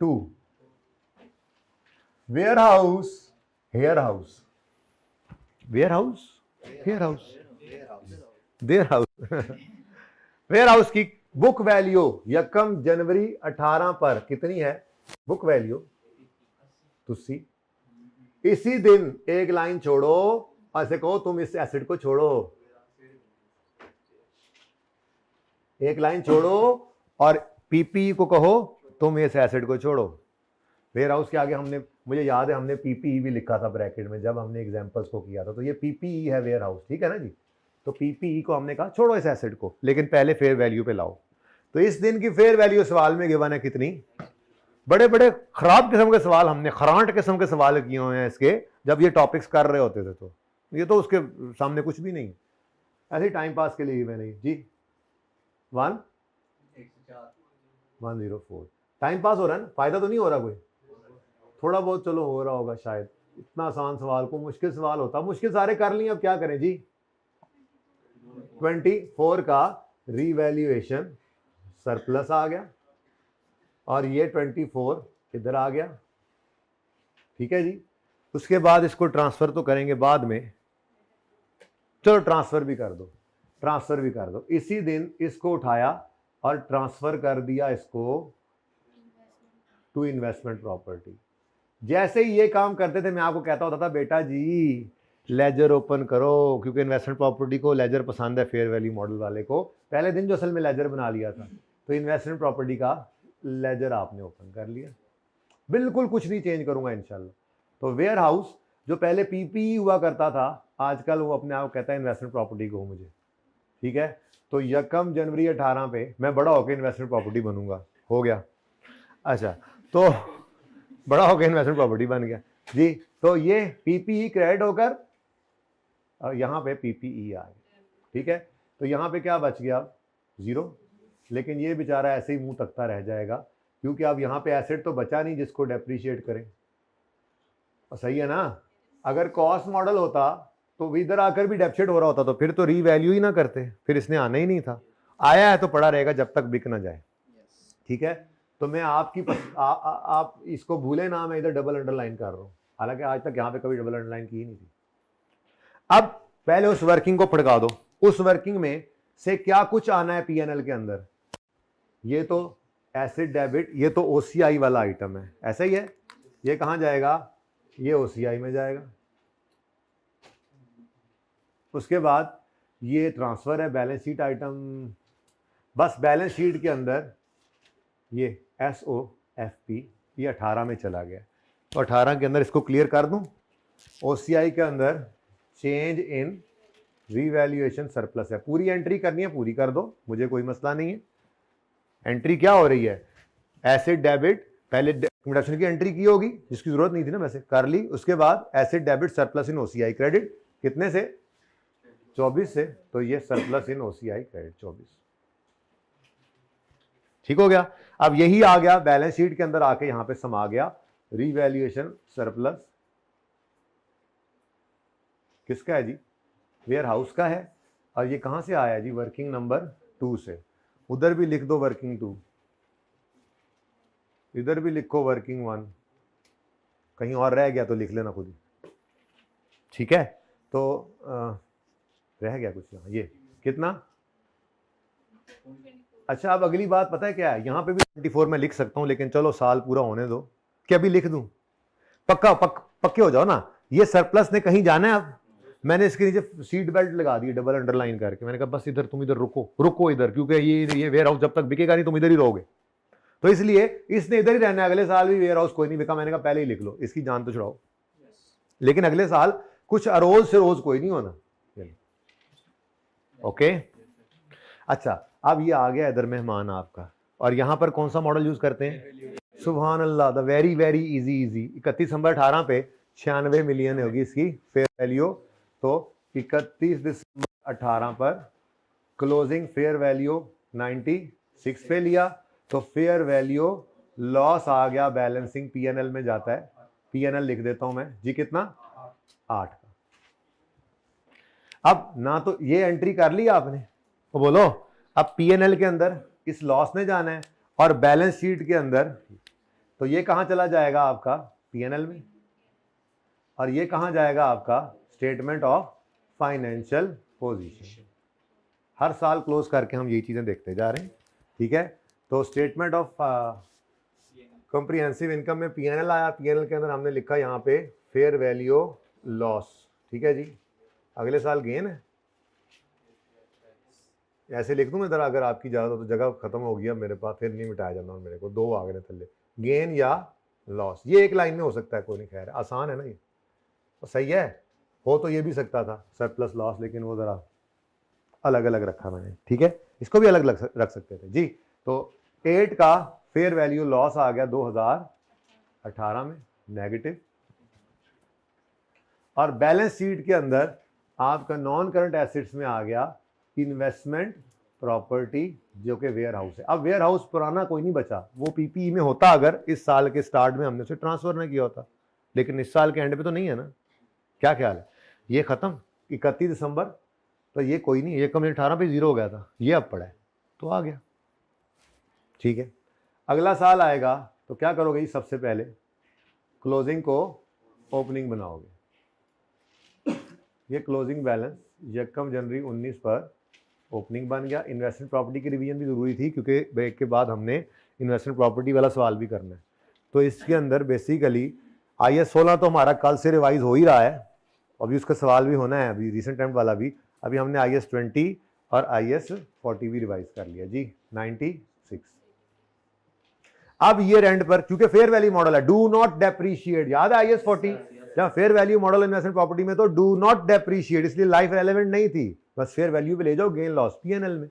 2। Ware, here house, ware, here house, there house ware की बुक वैल्यू यकम जनवरी 18 पर कितनी है, बुक वैल्यू तुसी। इसी दिन एक लाइन छोड़ो, ऐसे कहो तुम इस एसिड को छोड़ो, एक लाइन छोड़ो, और पीपीई को कहो तुम इस एसिड को छोड़ो। वेयर हाउस के आगे हमने, मुझे याद है हमने पीपीई भी लिखा था ब्रैकेट में जब हमने एग्जांपल्स को किया था, तो ये पीपीई है वेयर हाउस, ठीक है ना जी। तो पीपीई को हमने कहा छोड़ो इस एसिड को, लेकिन पहले फेयर वैल्यू पे लाओ। तो इस दिन की फेयर वैल्यू सवाल में गिवन है कितनी। बड़े बड़े खराब किस्म के सवाल हमने, खरांट किस्म के सवाल किए हुए हैं इसके, जब ये टॉपिक्स कर रहे होते थे। तो ये तो उसके सामने कुछ भी नहीं, ऐसे टाइम पास के लिए मैंने जी 104 टाइम पास हो रहा है ना, फायदा तो नहीं हो रहा कोई, थोड़ा बहुत चलो हो रहा होगा शायद। इतना आसान सवाल को मुश्किल सवाल होता, मुश्किल सारे कर लिए, अब क्या करें जी। 24 का रीवैल्यूएशन सरप्लस आ गया, और ये 24 इधर आ गया, ठीक है जी। उसके बाद इसको ट्रांसफर तो करेंगे बाद में, चलो ट्रांसफर भी कर दो। इसी दिन इसको उठाया और ट्रांसफर कर दिया इसको टू इन्वेस्टमेंट प्रॉपर्टी। जैसे ही ये काम करते थे मैं आपको कहता होता था बेटा जी लेजर ओपन करो, क्योंकि इन्वेस्टमेंट प्रॉपर्टी को लेजर पसंद है, फेयर वैल्यू मॉडल वाले को। पहले दिन जो असल में लेजर बना लिया था, तो इन्वेस्टमेंट प्रॉपर्टी का लेजर आपने ओपन कर लिया, बिल्कुल कुछ नहीं चेंज करूंगा इंशाल्लाह। तो वेयर हाउस जो पहले पीपीई हुआ करता था, आजकल वो अपने आप कहता है इन्वेस्टमेंट प्रॉपर्टी को मुझे, ठीक है। तो यकम जनवरी 18 पे मैं बड़ा होकर इन्वेस्टमेंट प्रॉपर्टी बनूंगा, हो गया। अच्छा, तो बड़ा होकर इन्वेस्टमेंट प्रॉपर्टी बन गया जी। तो ये पीपीई क्रेडिट होकर यहाँ पे पीपीई आ गया, ठीक है। तो यहाँ पे क्या बच गया 0, लेकिन ये बेचारा ऐसे ही मुंह तकता रह जाएगा, क्योंकि अब यहाँ पे एसेट तो बचा नहीं जिसको डेप्रीशिएट करें, और सही है ना। अगर कॉस्ट मॉडल होता तो इधर आकर भी डेप्रीशिएट हो रहा होता, तो फिर तो रीवैल्यू ही ना करते, फिर इसने आना ही नहीं था। आया है तो पड़ा रहेगा जब तक बिक ना जाए, ठीक है। तो मैं आपकी आप इसको भूले ना, मैं इधर डबल अंडरलाइन कर रहा हूं, हालांकि आज तक यहां पे कभी डबल अंडरलाइन की ही नहीं थी। अब पहले उस वर्किंग को फड़का दो, उस वर्किंग में से क्या कुछ आना है पीएनएल के अंदर। ये तो एसिड डेबिट, ये तो ओसीआई वाला आइटम है, ऐसा ही है। ये कहां जाएगा, ये ओसीआई में जाएगा। उसके बाद ये ट्रांसफर है, बैलेंस शीट आइटम। बस बैलेंस शीट के अंदर ये SOFP ये 18 में चला गया, तो 18 के अंदर इसको क्लियर कर दूं। OCI के अंदर चेंज इन रीवैल्यूएशन सरप्लस है। पूरी एंट्री करनी है, पूरी कर दो, मुझे कोई मसला नहीं है। एंट्री क्या हो रही है, एसेट डेबिट, पहले एक्यूमुलेशन की एंट्री की होगी जिसकी जरूरत नहीं थी ना, वैसे कर ली। उसके बाद एसेट डेबिट सरप्लस इन ओसीआई क्रेडिट, कितने से, 24 से, तो ये सरप्लस इन ओसीआई क्रेडिट 24, ठीक हो गया। अब यही आ गया बैलेंस शीट के अंदर, आके यहां पे समा गया रीवैल्यूएशन सरप्लस, किसका है जी, वेयर हाउस का है। और ये कहां से आया जी, वर्किंग नंबर 2 से। उधर भी लिख दो वर्किंग 2, इधर भी लिखो वर्किंग 1, कहीं और रह गया तो लिख लेना खुद ही, ठीक है। तो रह गया कुछ यहाँ, ये कितना, अच्छा। अब अगली बात पता है क्या है, यहाँ पे भी 24 में लिख सकता हूँ, लेकिन चलो साल पूरा होने दो, क्या अभी लिख दूं, पक्के हो जाओ ना। ये सरप्लस ने कहीं जाना है, अब मैंने इसके नीचे सीट बेल्ट लगा दी डबल अंडरलाइन करके, मैंने कहा बस इधर तुम इधर रुको इधर, क्योंकि ये वेयर हाउस जब तक बिकेगा नहीं तुम इधर ही रहोगे, तो इसलिए इसने इधर ही रहना है। अगले साल भी वेयर हाउस कोई नहीं बिका, मैंने कहा पहले ही लिख लो, इसकी जान तो छुड़ाओ, लेकिन अगले साल कुछ रोज से रोज कोई नहीं होना, ओके। अच्छा, अब ये आ गया इधर मेहमान आपका, और यहां पर कौन सा मॉडल यूज करते हैं, सुभान अल्लाह, द वेरी वेरी इजी। 31 दिसंबर 18 पे 96 मिलियन होगी इसकी फेयर वैल्यू, तो 31 दिसंबर 18 पर क्लोजिंग फेयर वैल्यू 96 पे लिया, तो फेयर वैल्यू लॉस आ गया, बैलेंसिंग पीएनएल में जाता है, पीएनएल लिख देता हूं मैं जी, कितना 8 का। अब ना तो ये एंट्री कर ली आपने, तो बोलो अब पीएनएल के अंदर इस लॉस ने जाना है, और बैलेंस शीट के अंदर तो ये कहां चला जाएगा आपका, पीएनएल में, और ये कहां जाएगा आपका स्टेटमेंट ऑफ फाइनेंशियल पोजीशन। हर साल क्लोज करके हम यही चीजें देखते जा रहे हैं, ठीक है। तो स्टेटमेंट ऑफ कॉम्प्रिहेंसिव इनकम में पीएनएल आया, पीएनएल के अंदर हमने लिखा यहाँ पे फेयर वैल्यू लॉस, ठीक है जी। अगले साल गेन है, ऐसे लिख दूं मैं जरा, अगर आपकी ज़्यादा तो जगह खत्म हो गई अब मेरे पास, फिर नहीं मिटाया जाना, मेरे को 2 आ गए थल्ले, गेन या लॉस, ये एक लाइन में हो सकता है, कोई नहीं, खैर आसान है ना ये, तो सही है। हो तो ये भी सकता था सरप्लस लॉस, लेकिन वो ज़रा अलग अलग रखा मैंने, ठीक है, इसको भी अलग रख सकते थे जी। तो 8 का फेयर वैल्यू लॉस आ गया 2018 में नेगेटिव, और बैलेंस शीट के अंदर आपका नॉन करंट एसेट्स में आ गया इन्वेस्टमेंट प्रॉपर्टी, जो कि वेयर हाउस है। अब वेयर हाउस पुराना कोई नहीं बचा, वो पीपीई में होता अगर इस साल के स्टार्ट में हमने उसे ट्रांसफर ना किया होता, लेकिन इस साल के एंड पे तो नहीं है ना, क्या ख्याल है, ये खत्म 31 दिसंबर, तो ये कोई नहीं, ये कम 18 पे 0 हो गया था, ये अब पड़ा है तो आ गया, ठीक है। अगला साल आएगा तो क्या करोगे, सबसे पहले क्लोजिंग को ओपनिंग बनाओगे, ये क्लोजिंग बैलेंस यकम जनवरी 19 पर ओपनिंग बन गया। इन्वेस्टमेंट प्रॉपर्टी की रिवीजन भी जरूरी थी, क्योंकि ब्रेक के बाद हमने इन्वेस्टमेंट प्रॉपर्टी वाला सवाल भी करना है। तो इसके अंदर बेसिकली IS 16 तो हमारा कल से रिवाइज हो ही रहा है, अभी उसका सवाल भी होना है, अभी रिसेंट टाइम वाला भी। अभी हमने IS 20 और IS 40 भी रिवाइज कर लिया जी, 96। अब ईयर एंड पर क्योंकि फेयर वैल्यू मॉडल है, डू नॉट डेप्रीशिएट, याद है IS 40, जब fair value model investment property में तो डू नॉट डेप्रीशिएट, इसलिए लाइफ रेलेवेंट नहीं थी, बस फेयर वैल्यू पे ले जाओ, गेन लॉस पीएनएल में।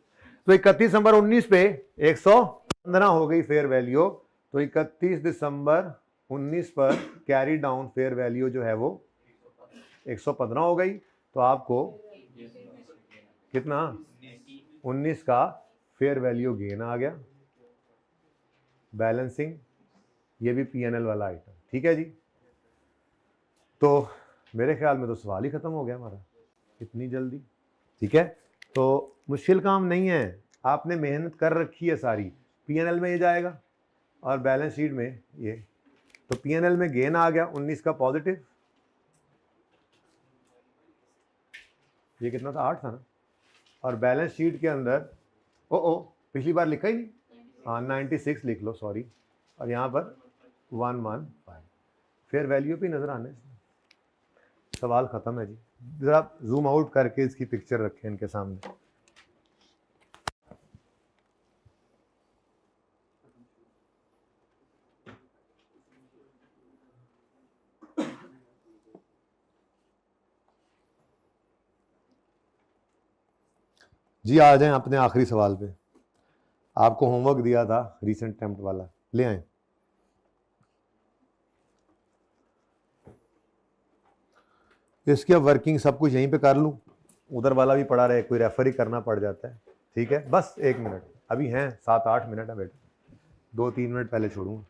तो 31 दिसंबर 19 पे 115 हो गई फेयर वैल्यू, तो 31 दिसंबर 19 पर कैरी डाउन फेयर वैल्यू जो है वो 115 हो गई, तो आपको कितना 19 का फेयर वैल्यू गेन आ गया, बैलेंसिंग, ये भी पीएनएल वाला आइटम, ठीक है जी। तो मेरे ख्याल में तो सवाल ही खत्म हो गया हमारा इतनी जल्दी, ठीक है। तो मुश्किल काम नहीं है, आपने मेहनत कर रखी है सारी, पीएनएल में ये जाएगा और बैलेंस शीट में ये, तो पीएनएल में गेन आ गया 19 का पॉजिटिव, ये कितना था 8 था ना, और बैलेंस शीट के अंदर ओ पिछली बार लिखा ही नहीं, हाँ 96 लिख लो, सॉरी, और यहाँ पर 115 फेयर वैल्यू भी नजर आने, सवाल खत्म है जी। जरा जूम आउट करके इसकी पिक्चर रखें इनके सामने, जी आ जाएं अपने आखिरी सवाल पे। आपको होमवर्क दिया था रीसेंट अटेम्प्ट वाला, ले आए। इसकी अब वर्किंग सब कुछ यहीं पे कर लूँ, उधर वाला भी पड़ा रहे, कोई रेफर ही करना पड़ जाता है। ठीक है, बस 1 मिनट अभी हैं, 7-8 मिनट है बेटा, 2-3 मिनट पहले छोड़ूंगा,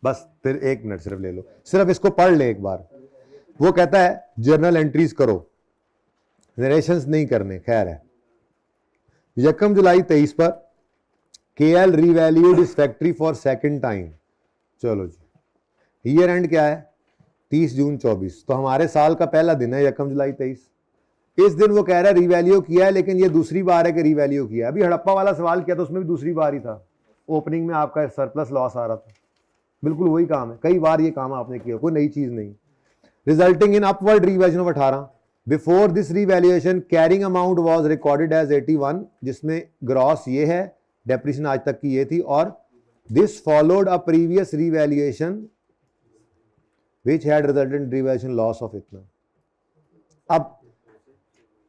बस फिर 1 मिनट सिर्फ ले लो, सिर्फ इसको पढ़ ले एक बार। वो कहता है जर्नल एंट्रीज करो, नरेशंस नहीं करने। खैर है, 1 जुलाई 23 पर KL रीवैल्यूड इस फैक्ट्री फॉर सेकंड टाइम। चलो जी, ईयर एंड क्या है 30 जून 24, तो हमारे साल का पहला दिन है 1 जुलाई 23। इस दिन वो कह रहा है रीवैल्यू किया है, लेकिन ये दूसरी बार है कि रीवैल्यू किया है। अभी हड़प्पा वाला सवाल किया तो उसमें भी दूसरी बार ही था, ओपनिंग में आपका सरप्लस लॉस आ रहा था, बिल्कुल वही काम है, कई बार ये काम आपने किया, कोई नई चीज नहीं। Resulting in upward revaluation of 18। Before this revaluation carrying amount was recorded as 81, जिसमें ग्रॉस ये है, डेप्रिसिएशन आज तक की ये थी, और this followed a previous revaluation which had resulted in revaluation loss of इतना। अब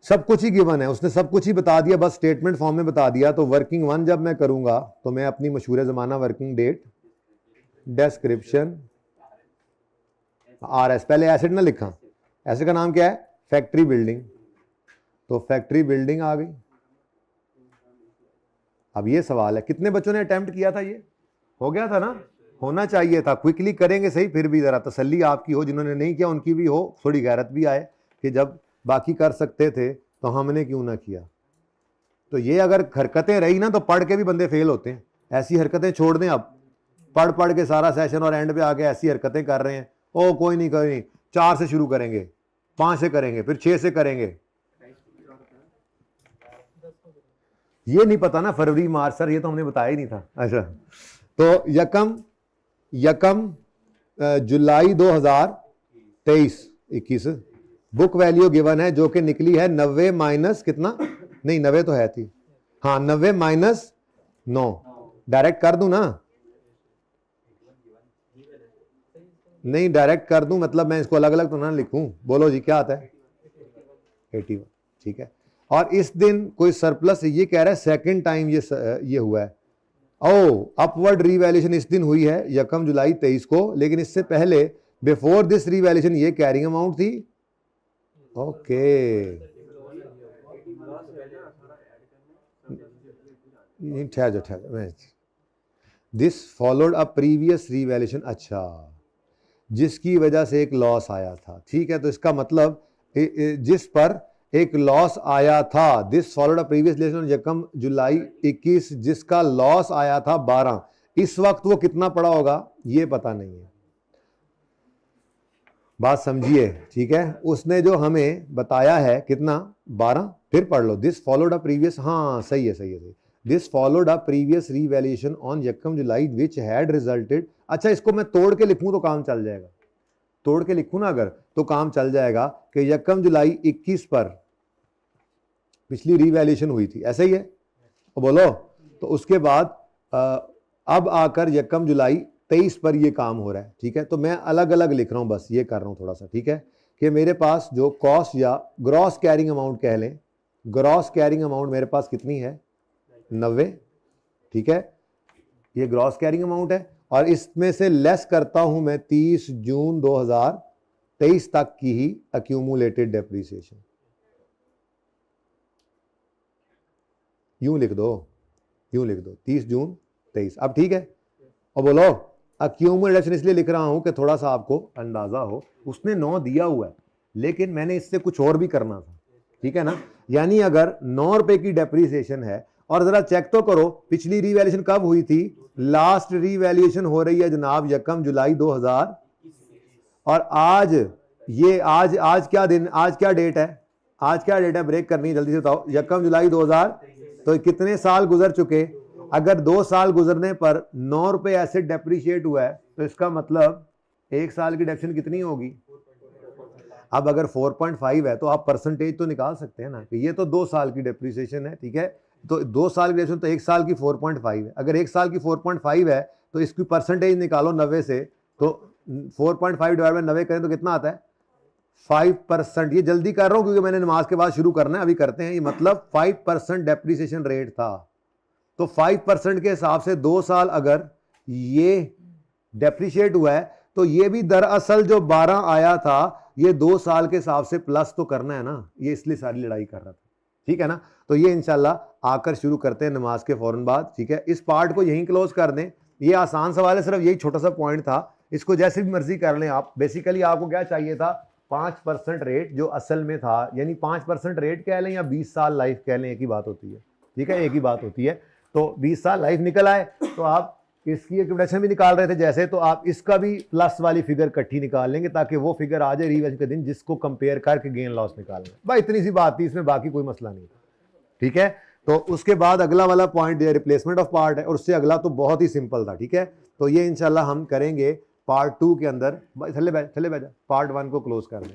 सब कुछ ही गिवन है, उसने सब कुछ ही बता दिया, बस स्टेटमेंट फॉर्म में बता दिया। तो वर्किंग 1 जब मैं करूंगा तो मैं अपनी मशहूर जमाना वर्किंग डेट, डिस्क्रिप्शन, RS, पहले एसेट ना लिखा, एसेट का नाम क्या है फैक्ट्री बिल्डिंग, तो फैक्ट्री बिल्डिंग आ गई। अब ये सवाल है कितने बच्चों ने अटेम्प्ट किया था, ये हो गया था ना, होना चाहिए था, क्विकली करेंगे सही, फिर भी जरा तसल्ली आपकी हो, जिन्होंने नहीं किया उनकी भी हो, थोड़ी गैरत भी आए कि जब बाकी कर सकते थे तो हमने क्यों ना किया। तो ये अगर हरकतें रही ना तो पढ़ के भी बंदे फेल होते हैं, ऐसी हरकतें छोड़ दें। अब पढ़ पढ़ के सारा सेशन और एंड पे आके ऐसी हरकतें कर रहे हैं, ओ कोई नहीं 4 से शुरू करेंगे, 5 से करेंगे, फिर 6 से करेंगे। ये नहीं पता ना फरवरी मार्च, सर ये तो हमने बताया ही नहीं था। अच्छा, तो यकम जुलाई 2023-21 बुक वैल्यू गिवन है, जो कि निकली है 90 माइनस कितना, नहीं 90 तो है थी, हाँ 90 माइनस 9। डायरेक्ट कर दूं ना, नहीं डायरेक्ट कर दूं, मतलब मैं इसको अलग अलग तो ना लिखूं। बोलो जी क्या आता है 81, ठीक है। और इस दिन कोई सरप्लस, ये कह रहा है सेकंड टाइम ये हुआ है। ओ अपवर्ड रीवैल्यूएशन इस दिन हुई है 1 जुलाई 23 को, लेकिन इससे पहले बिफोर दिस रीवैल्यूएशन ये कैरिंग अमाउंट थी। ओके, ठहर this followed a previous revaluation, अच्छा, जिसकी वजह से एक लॉस आया था, ठीक है। तो इसका मतलब जिस पर एक लॉस आया था, this followed a previous revaluation 1 जुलाई 21, जिसका लॉस आया था 12, इस वक्त वो कितना पड़ा होगा ये पता नहीं है, बात समझिए, ठीक है। उसने जो हमें बताया है कितना 12, फिर पढ़ लो, दिस फॉलोड अ प्रीवियस, हाँ सही है सही है, this followed a previous revaluation on 1 July which had resulted. अच्छा, इसको मैं तोड़ के लिखूं तो काम चल जाएगा, तोड़ के लिखूं ना अगर तो काम चल जाएगा कि 1 जुलाई 21 पर पिछली रीवैल्यूएशन हुई थी, ऐसा ही है, तो बोलो। तो उसके बाद अब आकर 1 जुलाई 23 पर ये काम हो रहा है, ठीक है। तो मैं अलग अलग लिख रहा हूं, बस ये कर रहा हूं थोड़ा सा, ठीक है, कि मेरे पास जो कॉस्ट या ग्रॉस कैरिंग अमाउंट कह लें, ग्रॉस कैरिंग अमाउंट मेरे पास कितनी है 90, ठीक है, ये ग्रॉस कैरिंग अमाउंट है, और इसमें से लेस करता हूं मैं 30 जून 2023 तक की ही अक्यूमुलेटेड डेप्रिसिएशन, यूं लिख दो 30 जून 23। अब ठीक है, और बोलो अक्यूमुलेशन इसलिए लिख रहा हूं कि थोड़ा सा आपको अंदाजा हो, उसने 9 दिया हुआ है लेकिन मैंने इससे कुछ और भी करना था, ठीक है ना। यानी अगर 9 रुपए की डेप्रिसिएशन है, और जरा चेक तो करो पिछली रीवैल्यूएशन कब हुई थी, लास्ट रीवैल्यूएशन हो रही है जनाब 1 जुलाई 2000, और आज ये आज क्या दिन, आज क्या डेट है, आज क्या डेट है, ब्रेक करनी है जल्दी से बताओ, 1 जुलाई 2000, तो कितने साल गुजर चुके। अगर 2 साल गुजरने पर 9 रुपए एसेट डेप्रिशिएट हुआ है, तो इसका मतलब 1 साल की डेप्रिसिएशन कितनी होगी। अब अगर 4.5 है तो आप परसेंटेज तो निकाल सकते हैं ना कि ये तो 2 साल की डेप्रिसिएशन है, ठीक है, तो 2 साल की डेप्रिसिएशन तो 1 साल की 4.5 है। अगर 1 साल की 4.5 है तो इसकी परसेंटेज निकालो 90 से, तो 4.5 डिवाइड बाय 90 करें तो कितना आता है 5%, ये जल्दी कर रहा हूं क्योंकि मैंने नमाज के बाद शुरू करना है, अभी करते हैं। ये मतलब 5% डेप्रिसिएशन रेट था, तो 5% के हिसाब से 2 साल अगर ये डेप्रिशिएट हुआ है तो ये भी दरअसल जो 12 आया था ये 2 साल के हिसाब से प्लस तो करना है ना, ये इसलिए सारी लड़ाई कर रहा था, ठीक है ना। तो ये इंशाल्लाह आकर शुरू करते हैं नमाज के फौरन बाद, ठीक है। इस पार्ट को यहीं क्लोज कर दें, ये आसान सवाल है, सिर्फ यही छोटा सा पॉइंट था, इसको जैसे भी मर्जी कर लें आप। बेसिकली आपको क्या चाहिए था, 5% रेट जो असल में था, यानी 5% रेट कह लें या 20 साल लाइफ कह लें, एक ही बात होती है, ठीक है, एक ही बात होती है। तो 20 साल लाइफ निकल आए तो आप इसकी एक प्रोडक्शन भी निकाल रहे थे जैसे, तो आप इसका भी प्लस वाली फिगर इकट्ठी निकाल लेंगे ताकि वो फिगर आ जाए रिवेंज के दिन जिसको कंपेयर करके गेन लॉस निकाल लें। भाई इतनी सी बात थी, इसमें बाकी कोई मसला नहीं, ठीक है। तो उसके बाद अगला वाला पॉइंट रिप्लेसमेंट ऑफ पार्ट है, और उससे अगला तो बहुत ही सिंपल था, ठीक है। तो ये इंशाल्लाह हम करेंगे पार्ट 2 के अंदर। थले बैठ जा, पार्ट 1 को क्लोज कर दें।